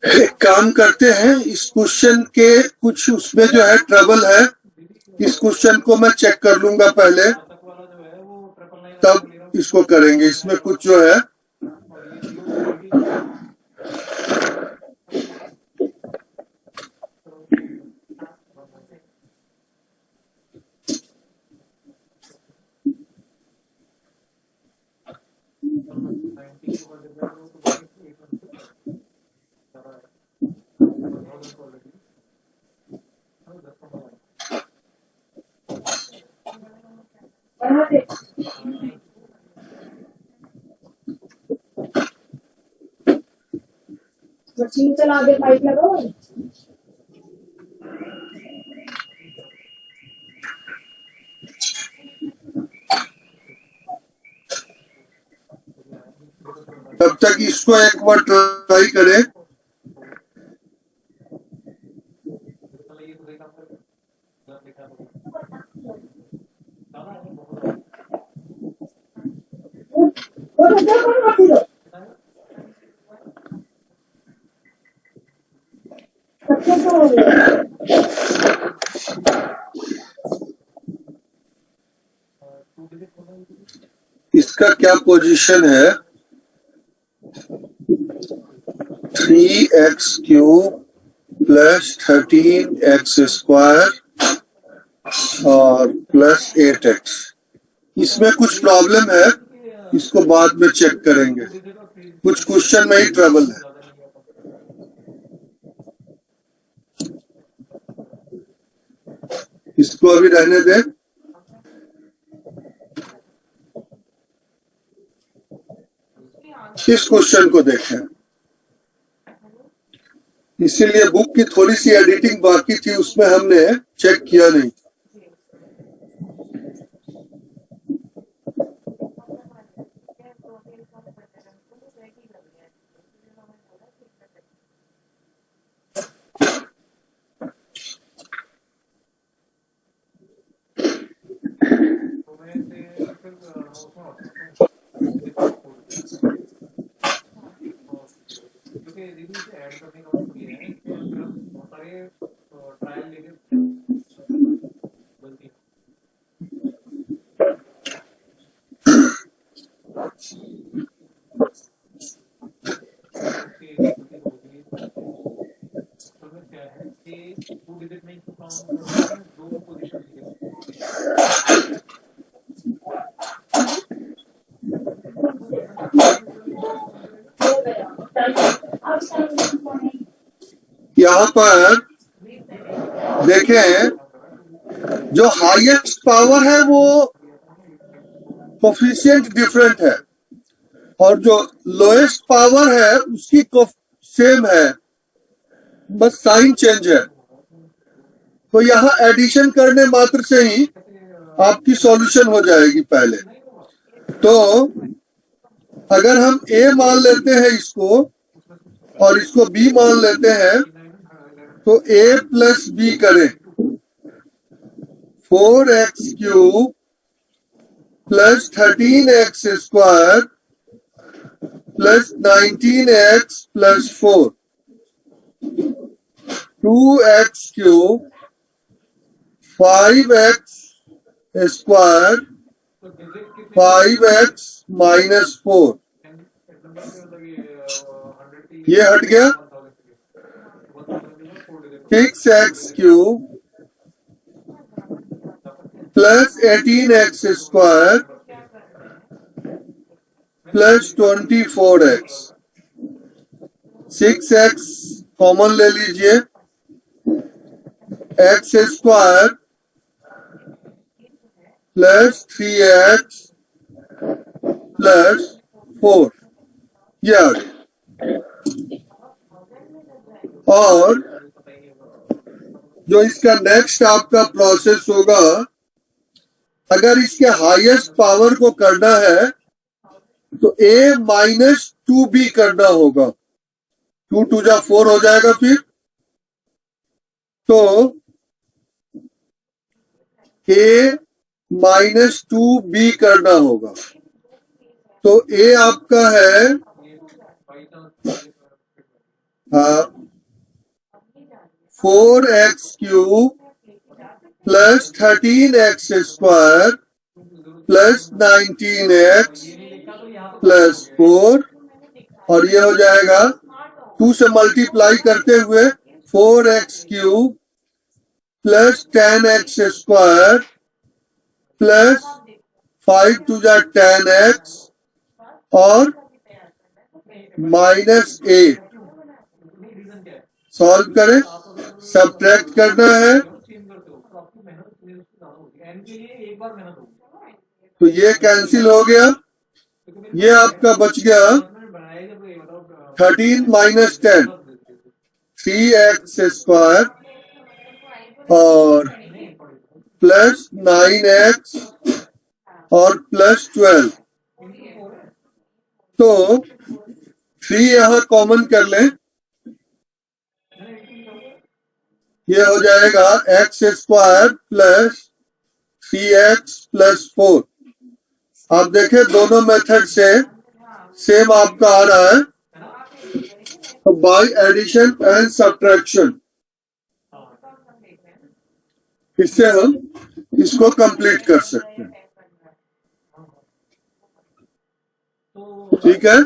एक काम करते हैं, इस क्वेश्चन के कुछ उसमें जो है ट्रबल है, इस क्वेश्चन को मैं चेक कर लूंगा पहले, तब इसको करेंगे। इसमें कुछ जो है मशीन चला दे, पाइप लगाओ। तक इसको एक बार ट्राई करें। ये तो देखा आपने जब देखा तो ज़्यादा है बहुत इसका क्या पोजीशन है? 3x³ प्लस 13x² और प्लस 8x। इसमें कुछ प्रॉब्लम है, इसको बाद में चेक करेंगे। कुछ क्वेश्चन में ही ट्रबल है। इसको अभी रहने दें। इस क्वेश्चन को देखें। इसीलिए बुक की थोड़ी सी एडिटिंग बाकी थी, उसमें हमने चेक किया नहीं। क्योंकि दीदी से ऐड करने का मतलब ये है कि बहुत सारे ट्रायल लेके गलती क्या है कि 2 डिजिट में दो पोजीशन यहाँ पर देखें, जो हाईएस्ट पावर है वो कोफिशिएंट डिफरेंट है और जो लोएस्ट पावर है उसकी सेम है, बस साइन चेंज है। तो यहाँ एडिशन करने मात्र से ही आपकी सॉल्यूशन हो जाएगी। पहले तो अगर हम a मान लेते हैं इसको और इसको b मान लेते हैं तो a प्लस b करें। 4x³ plus 13x² plus 19x plus 4 2x³ 5x² 5x minus 4 ये हट गया। 6x³ plus 18x² plus 24x। 6x common ले लीजिए, x² प्लस 3x प्लस 4 ये आ गया। और जो इसका नेक्स्ट आपका प्रोसेस होगा, अगर इसके हाईएस्ट पावर को करना है तो a माइनस 2b करना होगा। 2 2 जा 4 हो जाएगा। फिर तो a माइनस 2b करना होगा। तो a आपका है 4x³ plus 13x² plus 19x plus 4 और ये हो जाएगा 2 से मल्टीप्लाई करते हुए 4x³ प्लस 10x² प्लस 5 2 जा 10x और माइनस 8। सॉल्व करें, सब्ट्रैक्ट करना है तो ये कैंसिल हो गया। ये आपका बच गया 13 माइनस 10 3x² और प्लस 9x और प्लस 12। तो 3 यहाँ कॉमन कर लें, ये हो जाएगा x square plus 3x plus 4। आप देखें दोनों मेथड से सेम आपका आ रहा है, तो बाय एडिशन एंड सब्ट्रैक्शन इससे हम इसको कंप्लीट कर सकते हैं। ठीक है,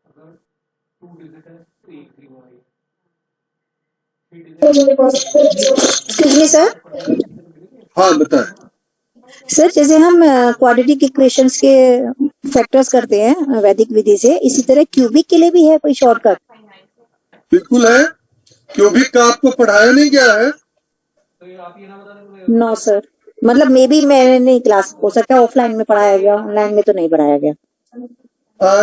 अगर 2 डिजिट है तो 1 0 आएगा, 3 डिजिट एक्सक्यूज मी सर, हाँ बताएं। सर जैसे हम क्वाड्रेटिक इक्वेशंस के फैक्टर्स करते हैं वैदिक विधि से, इसी तरह क्यूबिक के लिए भी है कोई शॉर्टकट? बिल्कुल है, क्यूबिक का आपको पढ़ाया नहीं गया है? तो आप ये ना बता दें नो सर, मतलब मे बी मैंने नहीं, क्लास हो सकता है ऑफलाइन में पढ़ाया गया, ऑनलाइन में तो नहीं पढ़ाया गया।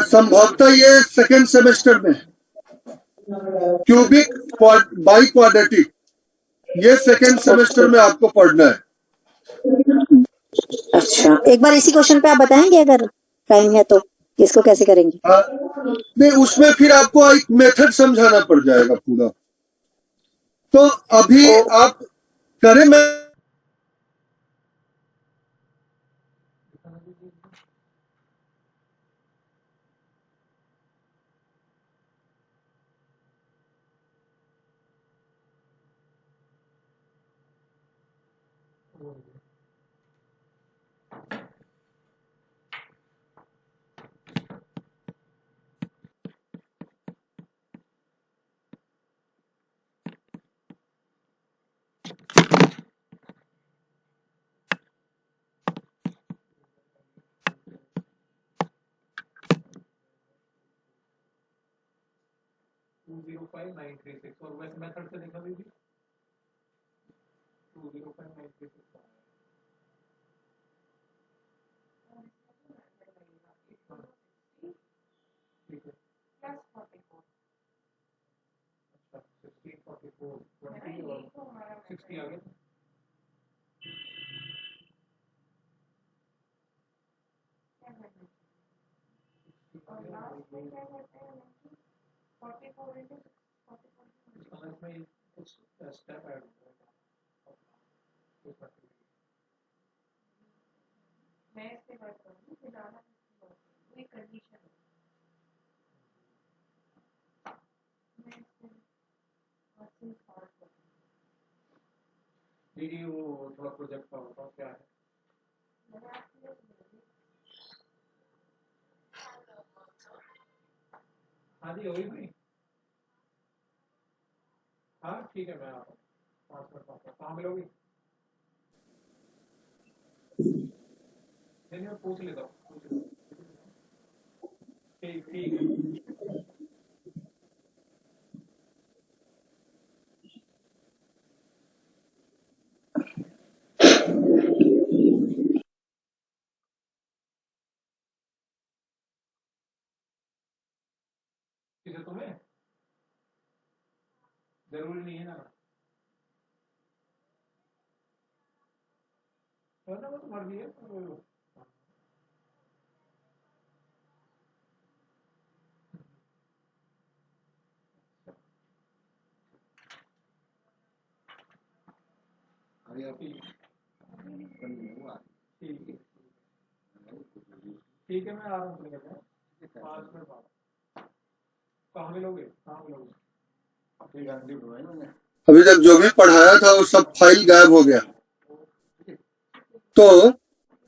संभवतः ये सेकेंड सेमेस्टर में क्यूबिक बाई क्वाड्रेटिक, ये सेकेंड सेमेस्टर में आपको पढ़ना है। अच्छा, एक बार इसी क्वेश्चन पे आप बताएंगे अगर टाइम है तो, इसको कैसे करेंगे? नहीं, उसमें फिर आपको एक मेथड समझाना पड़ जाएगा पूरा। तो अभी आप करें, मैं टू 205,936 और वैसे मेथड से देखा भी 205,936 ठीक है। अच्छा 16 44 20 और 60 आ गया। इसमें कुछ स्टेप ऐड दीदी वो थोड़ा प्रोजेक्ट का होता क्या है? हाँ जी वही नहीं, हाँ ठीक है मैं आता हूँ 5 मिनट आता हूँ। कहाँ मिलोगी? नहीं मैं पूछ लेता हूँ, ठीक ठीक है। किसे तुम्हें जरूरी नहीं है ना, वरना वो तो मर्जी है तो ठीक है मैं आ रहा हूँ 5 मिनट बाद। कहाँ मिलोगे? कहाँ मिलोगे? अभी तक जो भी पढ़ाया था वो सब फाइल गायब हो गया, तो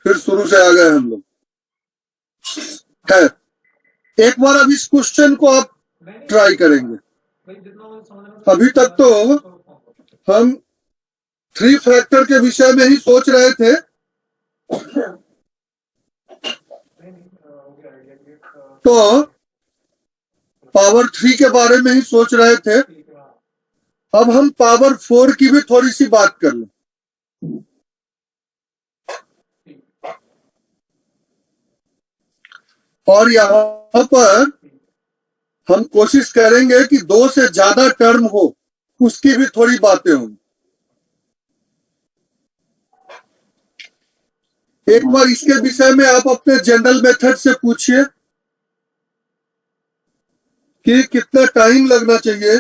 फिर शुरू से आ गए हम लोग। है, एक बार अब इस क्वेश्चन को आप ट्राई करेंगे। अभी तक तो हम 3 फैक्टर के विषय में ही सोच रहे थे, तो पावर 3 के बारे में ही सोच रहे थे। अब हम पावर 4 की भी थोड़ी सी बात कर लें। और यहाँ पर हम कोशिश करेंगे कि 2 से ज्यादा टर्म हो, उसकी भी थोड़ी बातें होंगी। एक बार इसके विषय में आप अपने जनरल मेथड से पूछिए कि कितना टाइम लगना चाहिए।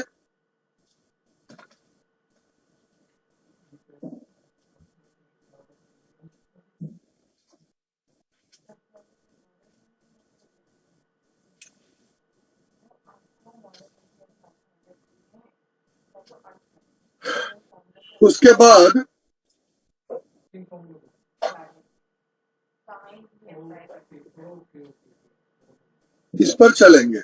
उसके बाद इस पर चलेंगे।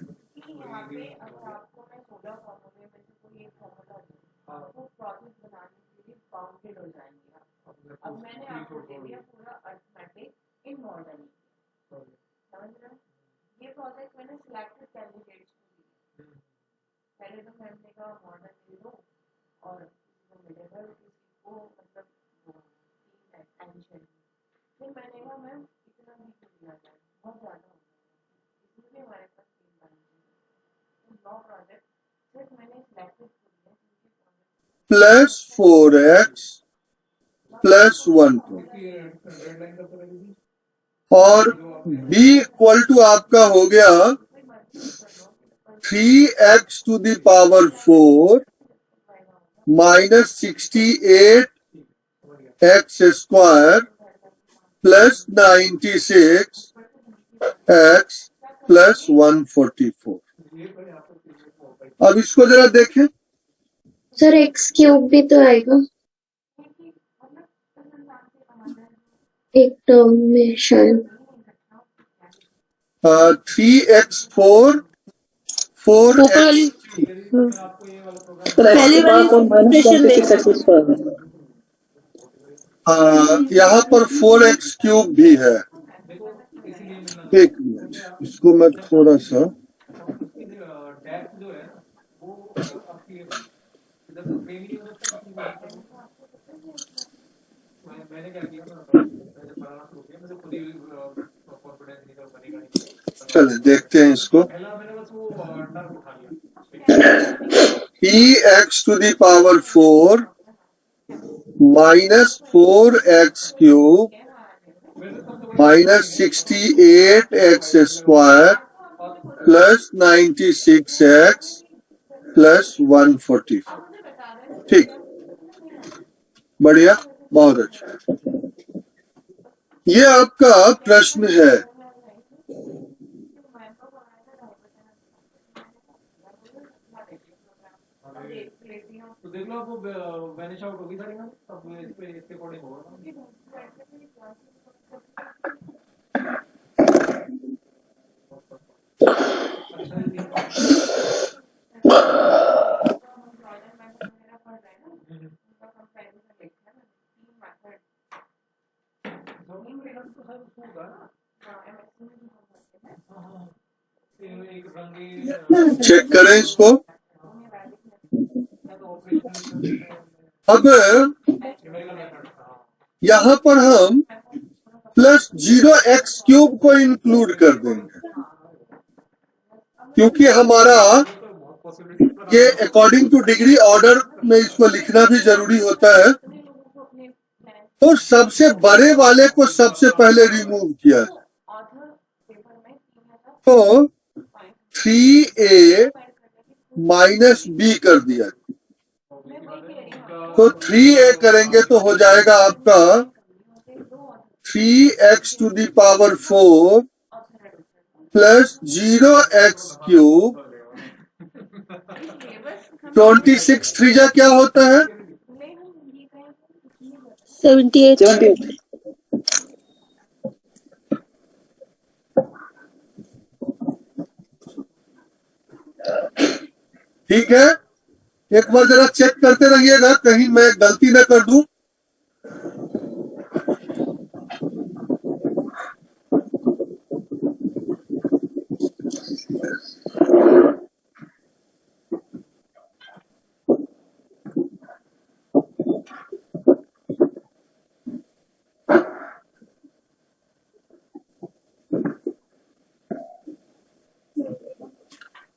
अब मैंने आपको दे दिया पूरा अर्थमेटिक इन मॉडल, समझ रहे हैं? ये प्रोजेक्ट मैंने सिलेक्टेड कैंडिडेट्स को दी। पहले तो मैम ने कहा मॉडल दे दो और मिलेगा किसी को, मतलब एडिशन। फिर मैंने कहा मैम इतना भी दिया जाए, बहुत ज़्यादा हो जाएगा, इसलिए हमारे पास 3 बने। तो 9 प्रोजेक्ट सिर्फ मैंने सिलेक्टेड प्लस 4x प्लस 1 और b इक्वल टू आपका हो गया 3x to the power 4 minus 68 x square plus 96 x plus 144। अब इसको जरा देखें। सर एक्स क्यूब भी तो आएगा एक टर्म में शायद। 3x4 4x पहले वाली यहाँ पर 4x क्यूब भी है। एक मिनट, इसको मैं थोड़ा सा मैंने क्या किया ना, मैंने बनाना शुरू किया, मुझे खुद ही कॉन्फिडेंस नहीं था बनेगा नहीं। चलिए देखते हैं इसको। पहला मैंने बस वो टर्म उठा लिया, x to the power 4 minus 4x cube minus 68 x square plus 96 x plus 144। ठीक, बढ़िया, बहुत अच्छा। ये आपका प्रश्न है। तो देख लो वो वैनिश आउट होगी सारी ना, अब इस पे इसके अकॉर्डिंग होगा। चेक करें इसको। अब यहाँ पर हम प्लस 0x क्यूब को इंक्लूड कर देंगे, क्योंकि हमारा ये अकॉर्डिंग टू डिग्री ऑर्डर में इसको लिखना भी जरूरी होता है। तो सबसे बड़े वाले को सबसे पहले रिमूव किया, तो 3a माइनस b कर दिया। तो 3a करेंगे तो हो जाएगा आपका 3x to the power 4 plus 0x cube 26 3 क्या होता है 78। ठीक है, एक बार जरा चेक करते रहिएगा कहीं मैं गलती न कर दूं।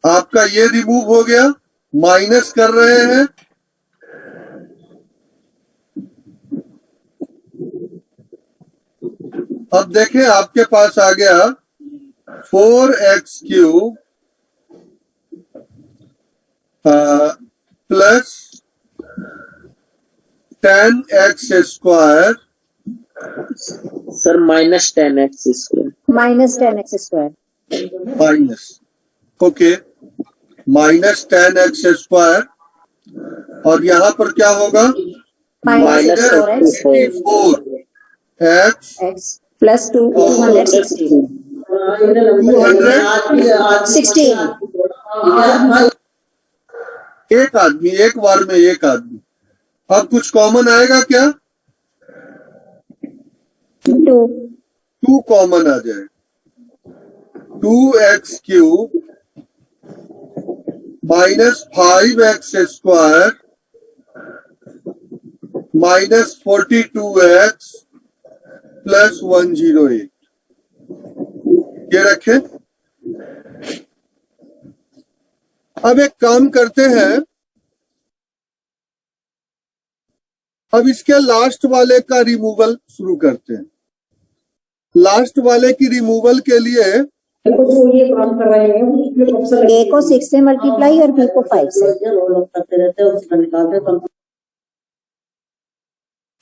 आपका ये रिमूव हो गया, माइनस कर रहे हैं, अब देखें आपके पास आ गया 4x³ plus 10x² sir -10x²। -10x²। Minus, okay, -10x² और यहाँ पर क्या होगा, -64x प्लस 216। 216। एक आदमी, एक बार में एक आदमी। अब कुछ कॉमन आएगा क्या? 2 कॉमन आ जाए, 2x³ -5x² -42x प्लस 108 ये रखें। अब एक काम करते हैं, अब इसके लास्ट वाले का रिमूवल शुरू करते हैं। लास्ट वाले की रिमूवल के लिए जो ये काम कर रहे हैं उसमें कब से A को 6 से मल्टीप्लाई और B को 5 से। करते रहते हैं, उसका निकालते हैं।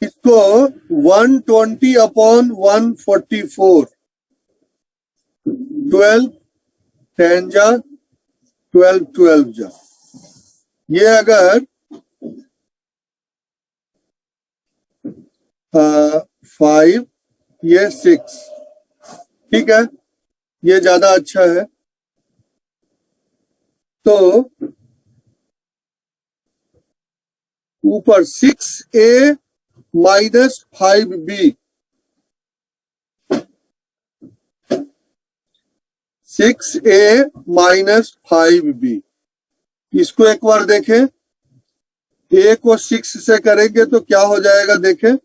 इसको 120/144 12 10 जा 12 12 जा, ये अगर 5 ये 6, ठीक है, ये ज्यादा अच्छा है। तो ऊपर 6a -5b, 6a -5b, इसको एक बार देखें। a को 6 से करेंगे तो क्या हो जाएगा, देखें,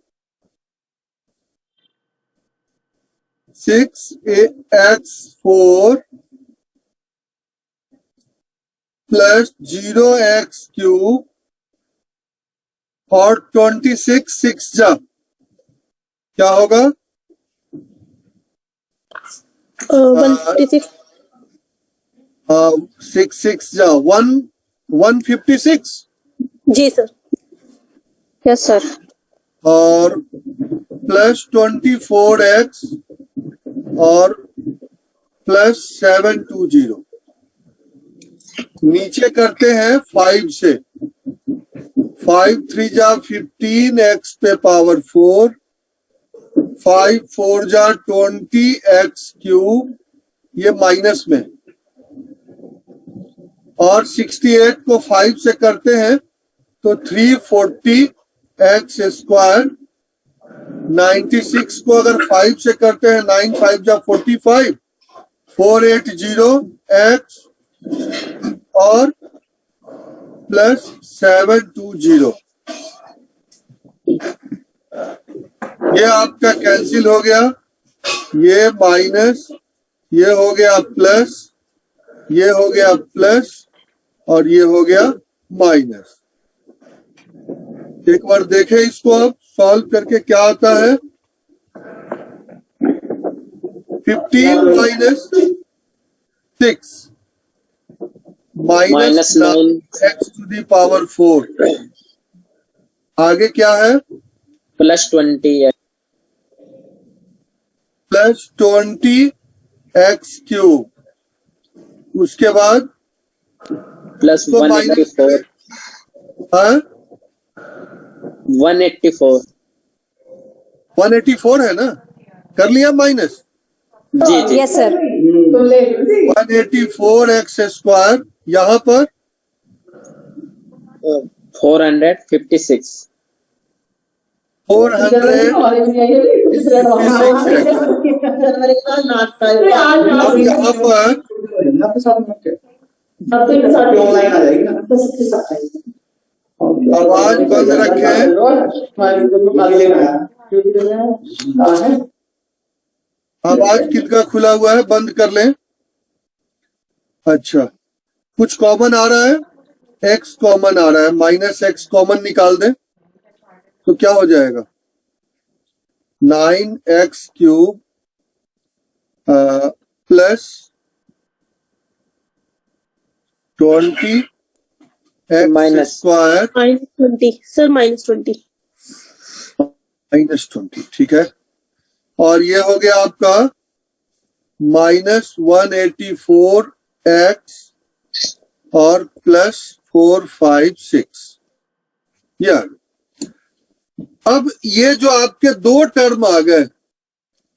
6x4 प्लस 0x³ और 26 6 जा क्या होगा, 156। 6 6 जा 156 जी सर। Yes sir. और प्लस 24x और प्लस 720। नीचे करते हैं 5 से, 5 3 जा 15x पे पावर 4, 5 4 जा 20x³, ये माइनस में, और 68 को 5 से करते हैं तो 340x², 96 को अगर 5 से करते हैं 9 5 जा 45, 480x और प्लस 720। ये आपका कैंसिल हो गया, ये माइनस, ये हो गया प्लस, ये हो गया प्लस और ये हो गया माइनस। एक बार देखें इसको, अब सॉल्व करके क्या आता है, 15 -6 -9x⁴। आगे क्या है, +20 प्लस 20x³, उसके बाद प्लस 184 हाँ 184 है ना, कर लिया माइनस, जी जी। Yes sir. 184x², यहाँ पर 456 456 अब यहाँ पर आवाज बंद रखें, आवाज किनका खुला हुआ है, बंद कर लें। अच्छा, कुछ कॉमन आ रहा है, x कॉमन आ रहा है, -x कॉमन निकाल दें तो क्या हो जाएगा, 9x³ plus 20 x square -20 sir, -20 -20, ठीक है। और ये हो गया आपका -184x और प्लस 456, ये आ गया। अब ये जो आपके दो टर्म आ गए,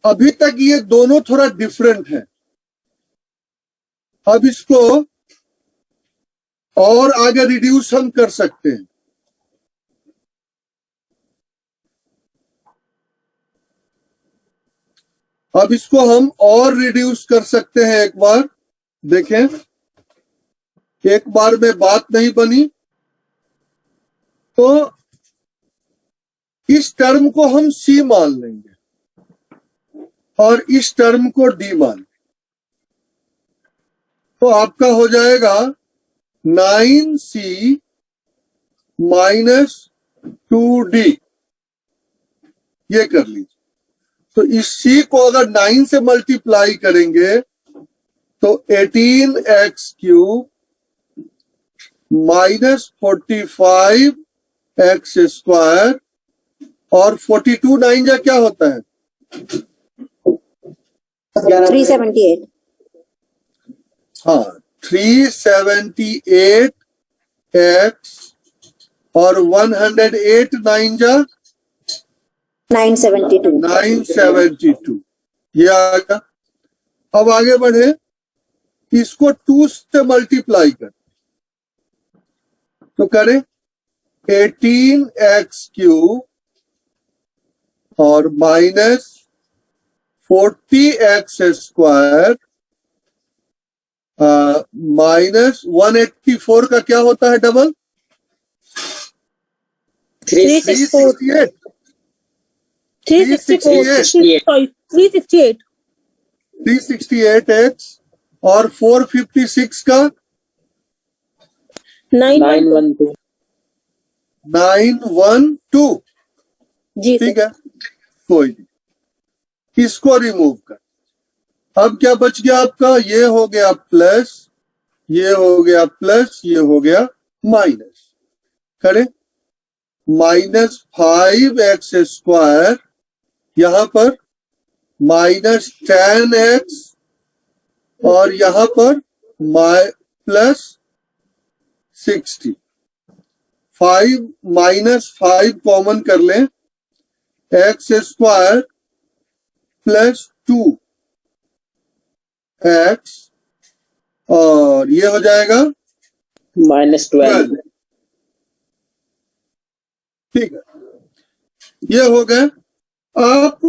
अभी तक ये दोनों थोड़ा डिफरेंट है। अब इसको और आगे रिड्यूस हम कर सकते हैं। अब इसको हम और रिड्यूस कर सकते हैं। एक बार देखें, एक बार में बात नहीं बनी तो इस टर्म को हम C मान लेंगे और इस टर्म को D मान लेंगे, तो आपका हो जाएगा 9C - 2D। ये कर लीजिए। तो इस C को अगर 9 से मल्टीप्लाई करेंगे तो 18x³ -45x² और 42 9 जा क्या होता है, 378। हाँ 378x और 108 9 जा 972। 972, ये आ गया। अब आगे बढ़े, इसको 2 से मल्टीप्लाई कर तो करें 18x³ और -40x² -184 का क्या होता है डबल, 368 368x और 456 का 912 जी ठीक है, कोई नहीं, इसको रिमूव कर। अब क्या बच गया आपका, ये हो गया प्लस, ये हो गया प्लस, ये हो गया माइनस। करें -5x² यहां पर -10x और यहां पर +60। 5 -5 कॉमन कर लें, x² प्लस 2x और ये हो जाएगा -12। ठीक है, ये हो गए। आप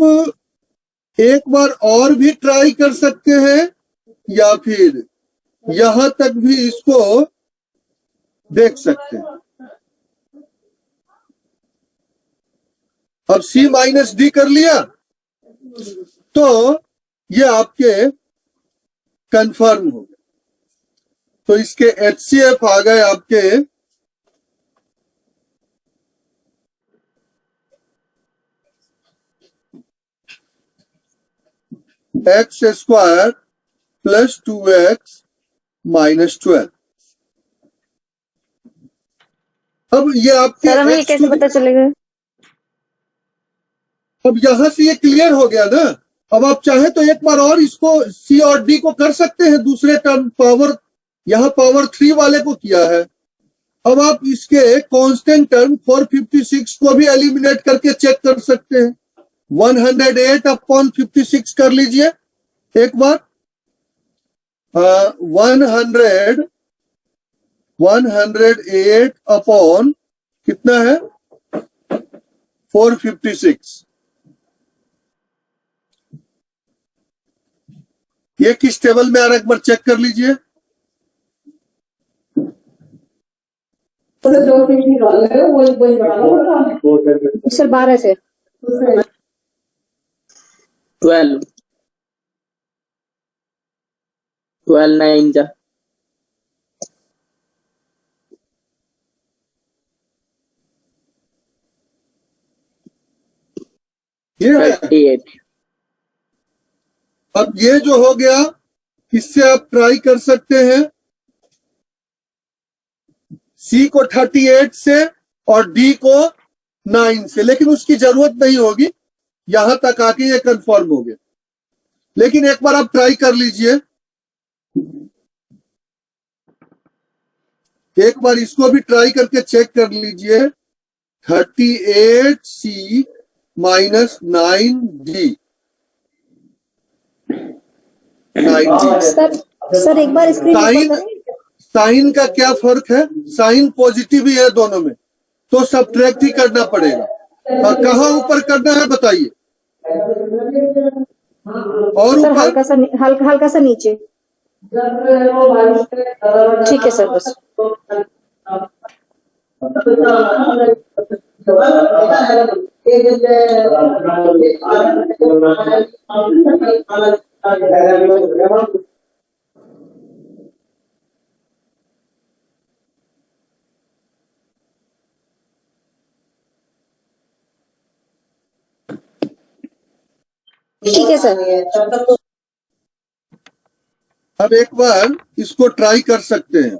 एक बार और भी ट्राई कर सकते हैं या फिर यहां तक भी इसको देख सकते हैं। अब C - D कर लिया तो ये आपके कंफर्म हो गए। तो इसके HCF आ गए आपके x² प्लस 2x -12। अब ये आपके सर, हमें ये कैसे पता चलेगा? अब यहां से ये क्लियर हो गया ना। अब आप चाहे तो एक बार और इसको C और D को कर सकते हैं दूसरे टर्म पावर, यहां पावर 3 वाले को किया है। अब आप इसके कांस्टेंट टर्म 456 को भी एलिमिनेट करके चेक कर सकते हैं। 108/56 कर लीजिए एक बार। 108 अपॉन कितना है 456। ये किस टेबल में आ रहा है एक बार चेक कर लीजिए। सर 12 से 12 9 जा ये है। 38. अब ये जो हो गया, इससे आप ट्राई कर सकते हैं सी को 38 से और डी को 9 से, लेकिन उसकी जरूरत नहीं होगी, यहां तक आके ये कंफर्म हो गया। लेकिन एक बार आप ट्राई कर लीजिए, एक बार इसको भी ट्राई करके चेक कर लीजिए। 38C minus 9D। सर एक बार स्क्रीन साइन ऊपर करें। साइन का क्या फर्क है? साइन पॉजिटिव ही है दोनों में, तो सब्ट्रैक्ट ही करना पड़ेगा। कहाँ ऊपर करना है बताइए? और सर ऊपर हल्का सा नीचे। ठीक है सर, बस। ठीक है सर। अब एक बार इसको ट्राई कर सकते हैं।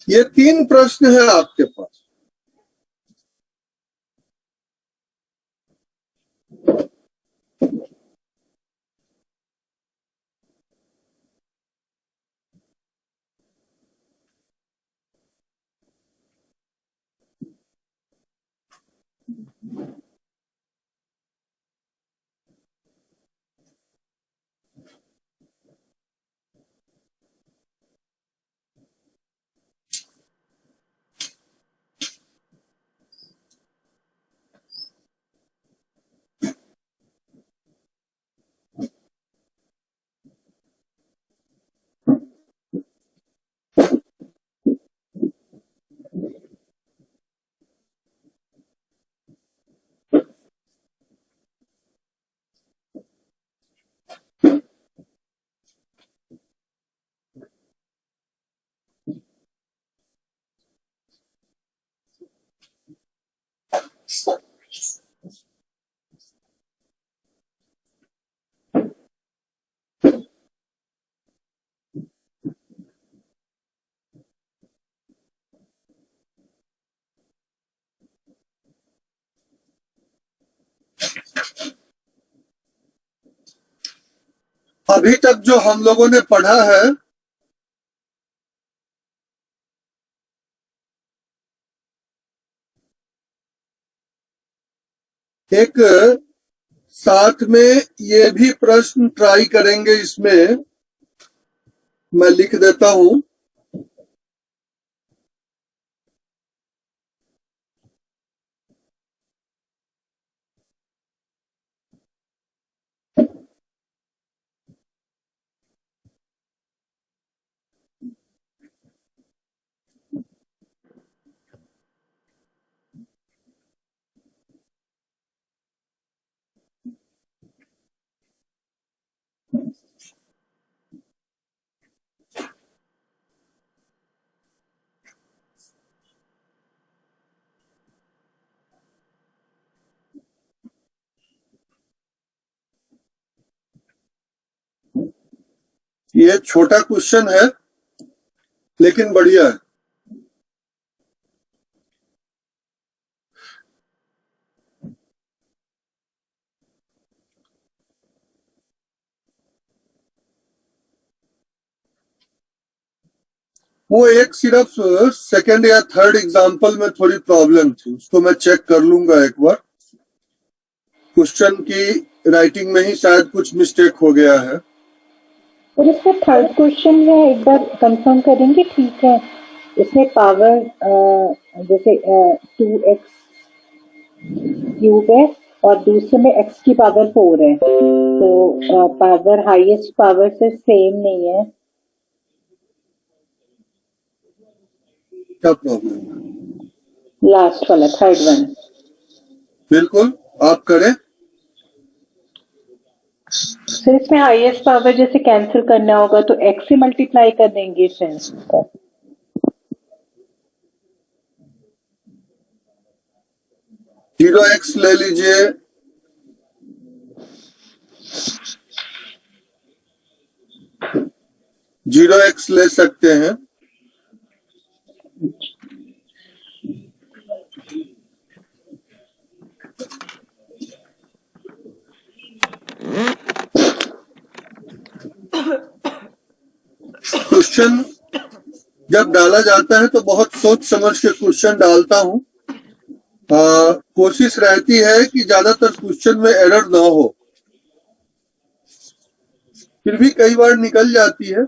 ये 3 प्रश्न है आपके पास। अभी तक जो हम लोगों ने पढ़ा है, एक साथ में ये भी प्रश्न ट्राई करेंगे। इसमें मैं लिख देता हूं। ये छोटा क्वेश्चन है लेकिन बढ़िया है। वो एक सिर्फ सेकंड या थर्ड एग्जांपल में थोड़ी प्रॉब्लम थी, उसको मैं चेक कर लूंगा एक बार। क्वेश्चन की राइटिंग में ही शायद कुछ मिस्टेक हो गया है। और इसका थर्ड क्वेश्चन है, एक बार कंफर्म करेंगे? ठीक है, इसमें पावर जैसे 2x क्यूब है और दूसरे में x की पावर 4 है, तो पावर हाईएस्ट पावर से सेम नहीं है। क्या प्रॉब्लम है? लास्ट वाला, थर्ड वन। बिल्कुल, आप करें। सर इसमें हाईएस्ट पावर जैसे कैंसिल करना होगा तो x से मल्टीप्लाई कर देंगे फिर। 0x ले लीजिए, जीरो एक्स ले सकते हैं। क्वेश्चन जब डाला जाता है तो बहुत सोच समझ के क्वेश्चन डालता हूं। कोशिश रहती है कि ज्यादातर क्वेश्चन में एरर ना हो, फिर भी कई बार निकल जाती है।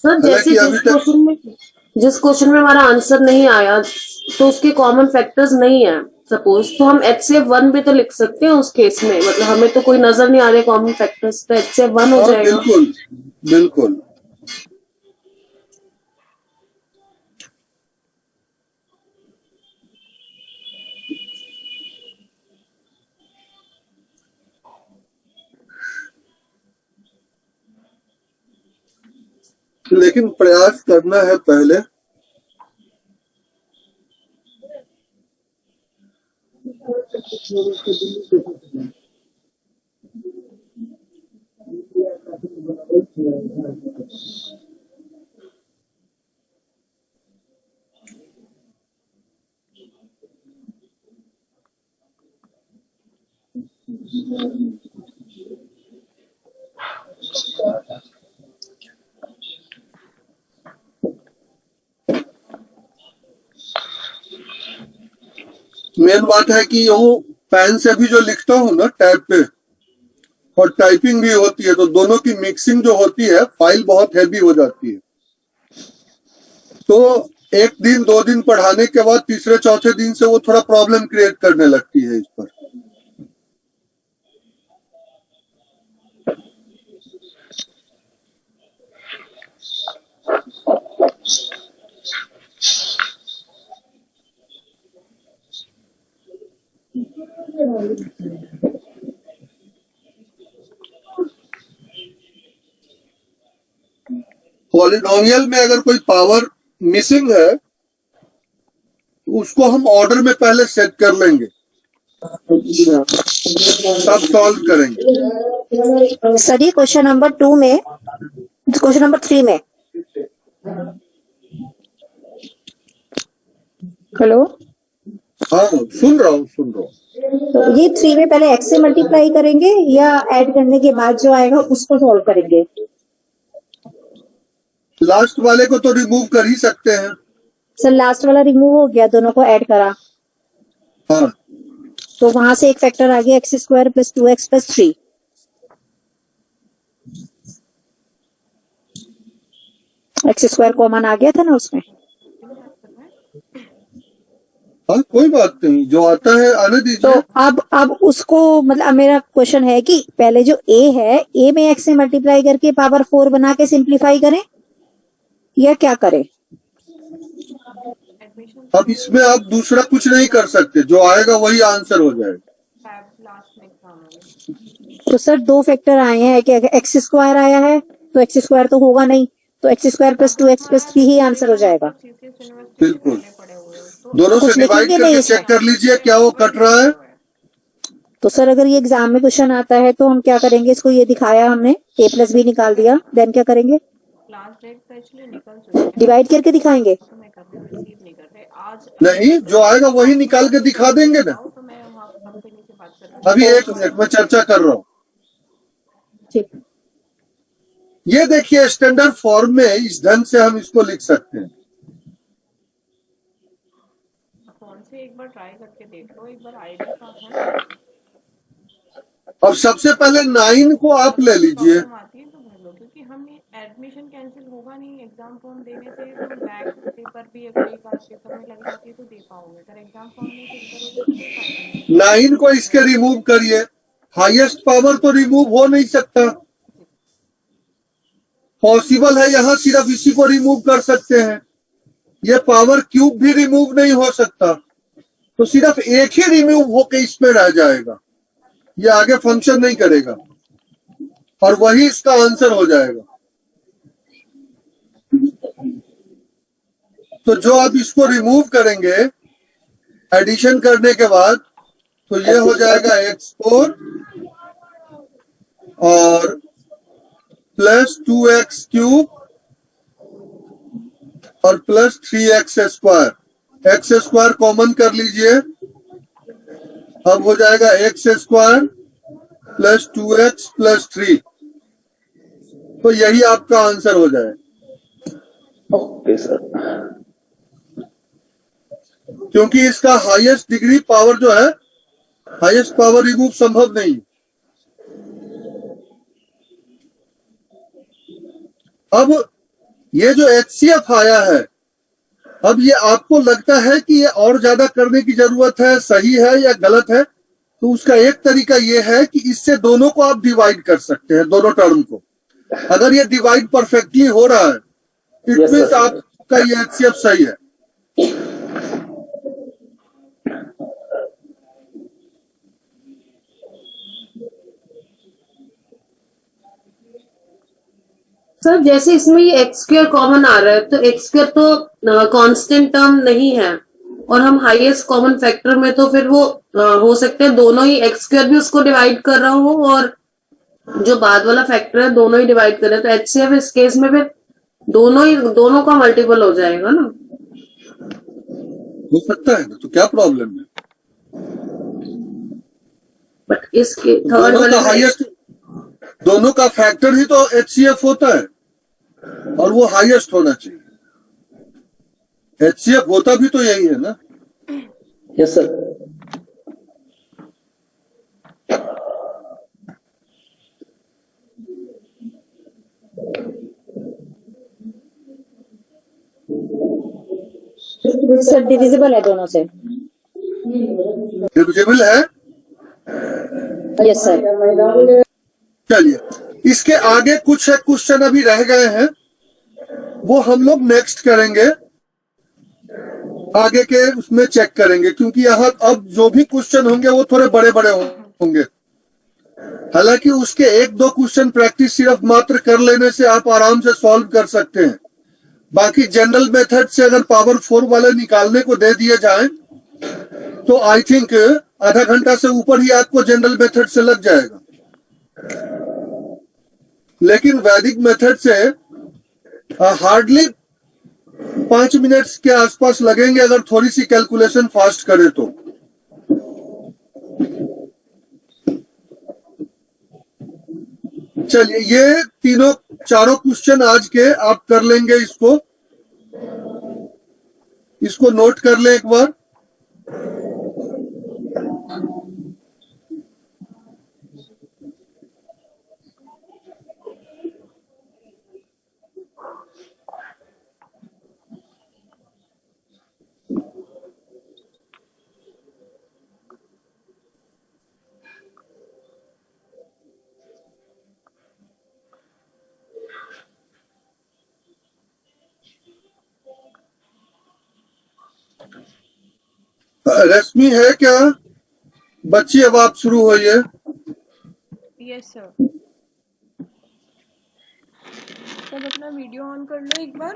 सर जैसे जिस क्वेश्चन में हमारा आंसर नहीं आया तो उसके कॉमन फैक्टर्स नहीं है सपोज, तो हम HCF 1 भी तो लिख सकते हैं उस केस में। मतलब हमें तो कोई नजर नहीं आ रहे कॉमन फैक्टर्स, तो HCF 1 हो जाएगा। बिल्कुल बिल्कुल। लेकिन प्रयास करना है पहले। मेन बात है कि यूं पेन से भी जो लिखता हूं ना टैब पे, और टाइपिंग भी होती है, तो दोनों की मिक्सिंग जो होती है फाइल बहुत हैवी हो जाती है। तो एक दिन 2 दिन पढ़ाने के बाद तीसरे चौथे दिन से वो थोड़ा प्रॉब्लम क्रिएट करने लगती है इस पर। पॉलिनोमियल में अगर कोई पावर मिसिंग है तो उसको हम ऑर्डर में पहले सेट कर लेंगे, तब सॉल्व करेंगे। सर ये क्वेश्चन नंबर 2 में, क्वेश्चन नंबर 3 में। हेलो, हाँ सुन रहा हूँ। तो ये 3 में पहले x से मल्टीप्लाई करेंगे या ऐड करने के बाद जो आएगा उसको सॉल्व करेंगे? लास्ट वाले को तो रिमूव कर ही सकते हैं। सर लास्ट वाला रिमूव हो गया, दोनों को ऐड करा। हाँ, तो वहां से एक फैक्टर आ गया x² + 2x + 3। x² कॉमन आ गया था ना उसमें। हाँ कोई बात नहीं, जो आता है आने दीजिए। तो अब उसको, मतलब अब मेरा क्वेश्चन है कि पहले जो a है, a में x से मल्टीप्लाई करके पावर 4 बना के सिंप्लीफाई करें या क्या करें? अब इसमें आप दूसरा कुछ नहीं कर सकते, जो आएगा वही आंसर हो जाएगा। तो सर 2 फैक्टर आए हैं कि अगर x² आया है तो x² तो होगा नहीं, तो x² + 2x + 3 ही आंसर हो जाएगा। बिल्कुल, दोनों से कुछ डिवाइड लिखेंगे करके नहीं चेक कर लीजिए क्या वो कट रहा है। तो सर अगर ये एग्जाम में क्वेश्चन आता है तो हम क्या करेंगे? इसको ये दिखाया हमने, A+B निकाल दिया, देन क्या करेंगे? लास्ट डेट तो एक्चुअली निकल चुकी है, डिवाइड करके दिखाएंगे? तो मैं कभी रिसीव नहीं कर रहे आज। नहीं, जो आएगा वही निकाल के दिखा देंगे ना। तो मैं वहाँ कंपनी से बात कर रही हूँ। अभी 1 मिनट में चर्चा कर रहा हूँ। ठीक। ये देखिए स्टैंडर्ड फॉर्म में इस ढंग से हम इसको लिख सकते हैं। फोन से एक बार ट्राई करके देख लो, एक बार आईडी का है। अब सबसे पहले 9 को आप ले लीजिए। प्रॉब्लम आती है तो भर लो, क्योंकि हम एडमिशन कैंसिल होगा नहीं एग्जाम फॉर्म देने से, तो बैक पेपर भी अगर एक आध पेपर में लग जाती है तो दे पाओगे, अगर एग्जाम फॉर्म नहीं फिल करोगे तो कोई फायदा नहीं। 9 को इसके रिमूव करिए, हाईएस्ट पावर तो रिमूव हो नहीं सकता, पॉसिबल है यहाँ सिर्फ इसी को रिमूव कर सकते हैं। ये पावर क्यूब भी रिमूव नहीं हो सकता, तो सिर्फ एक ही रिमूव होके इसमें रह जाएगा, ये आगे फंक्शन नहीं करेगा और वही इसका आंसर हो जाएगा। तो जो आप इसको रिमूव करेंगे एडिशन करने के बाद, तो ये हो जाएगा x4 और प्लस 2x क्यूब और plus 3x square. X square common कर लीजिए, अब हो जाएगा x square plus 2x plus 3। तो यही आपका आंसर हो जाए। Okay sir. क्योंकि इसका हाईएस्ट डिग्री पावर जो है, हाईएस्ट पावर रिमूव संभव नहीं। अब ये जो HCF आया है, अब ये आपको लगता है कि ये और ज्यादा करने की जरूरत है, सही है या गलत है, तो उसका एक तरीका ये है कि इससे दोनों को आप डिवाइड कर सकते हैं, दोनों टर्म को। अगर ये डिवाइड परफेक्टली हो रहा है, इट मींस आपका ये HCF सही है। सर जैसे इसमें ये एक्स स्क्वायर कॉमन आ रहा है, तो एक्स स्क्वायर तो कांस्टेंट टर्म नहीं है, और हम हाईएस्ट कॉमन फैक्टर में तो फिर वो हो सकते हैं दोनों ही, एक्स स्क्वायर भी उसको डिवाइड कर रहा हो और जो बाद वाला फैक्टर है दोनों ही डिवाइड कर रहे हैं, तो HCF इस केस में फिर दोनों का मल्टीपल हो जाएगा ना। हो सकता है ना, तो क्या प्रॉब्लम है? बट इसके थर्ड दोनों वाले का हाईएस्ट, दोनों का फैक्टर ही तो HCF होता है और वो हाईएस्ट होना चाहिए। HCF होता भी तो यही है ना। Yes sir. सर डिविजिबल है दोनों से? डिविजिबल है। Yes sir. चलिए, इसके आगे कुछ क्वेश्चन अभी रह गए हैं, वो हम लोग नेक्स्ट करेंगे, आगे के उसमें चेक करेंगे, क्योंकि यहाँ अब जो भी क्वेश्चन होंगे वो थोड़े बड़े बड़े होंगे। हालांकि उसके 1-2 क्वेश्चन प्रैक्टिस सिर्फ मात्र कर लेने से आप आराम से सॉल्व कर सकते हैं। बाकी जनरल मेथड से अगर पावर 4 वाले निकालने को दे दिए जाएं, तो आई थिंक आधा घंटा से ऊपर ही आपको जनरल मेथड से लग जाएगा। लेकिन वैदिक मेथड से हार्डली 5 मिनट्स के आसपास लगेंगे, अगर थोड़ी सी कैलकुलेशन फास्ट करें तो। चलिए, ये चारों क्वेश्चन आज के आप कर लेंगे, इसको नोट कर लें एक बार। रश्मि है क्या? बच्ची अब आप शुरू होइए। Yes sir. सब अपना वीडियो ऑन कर लो एक बार।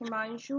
हिमांशु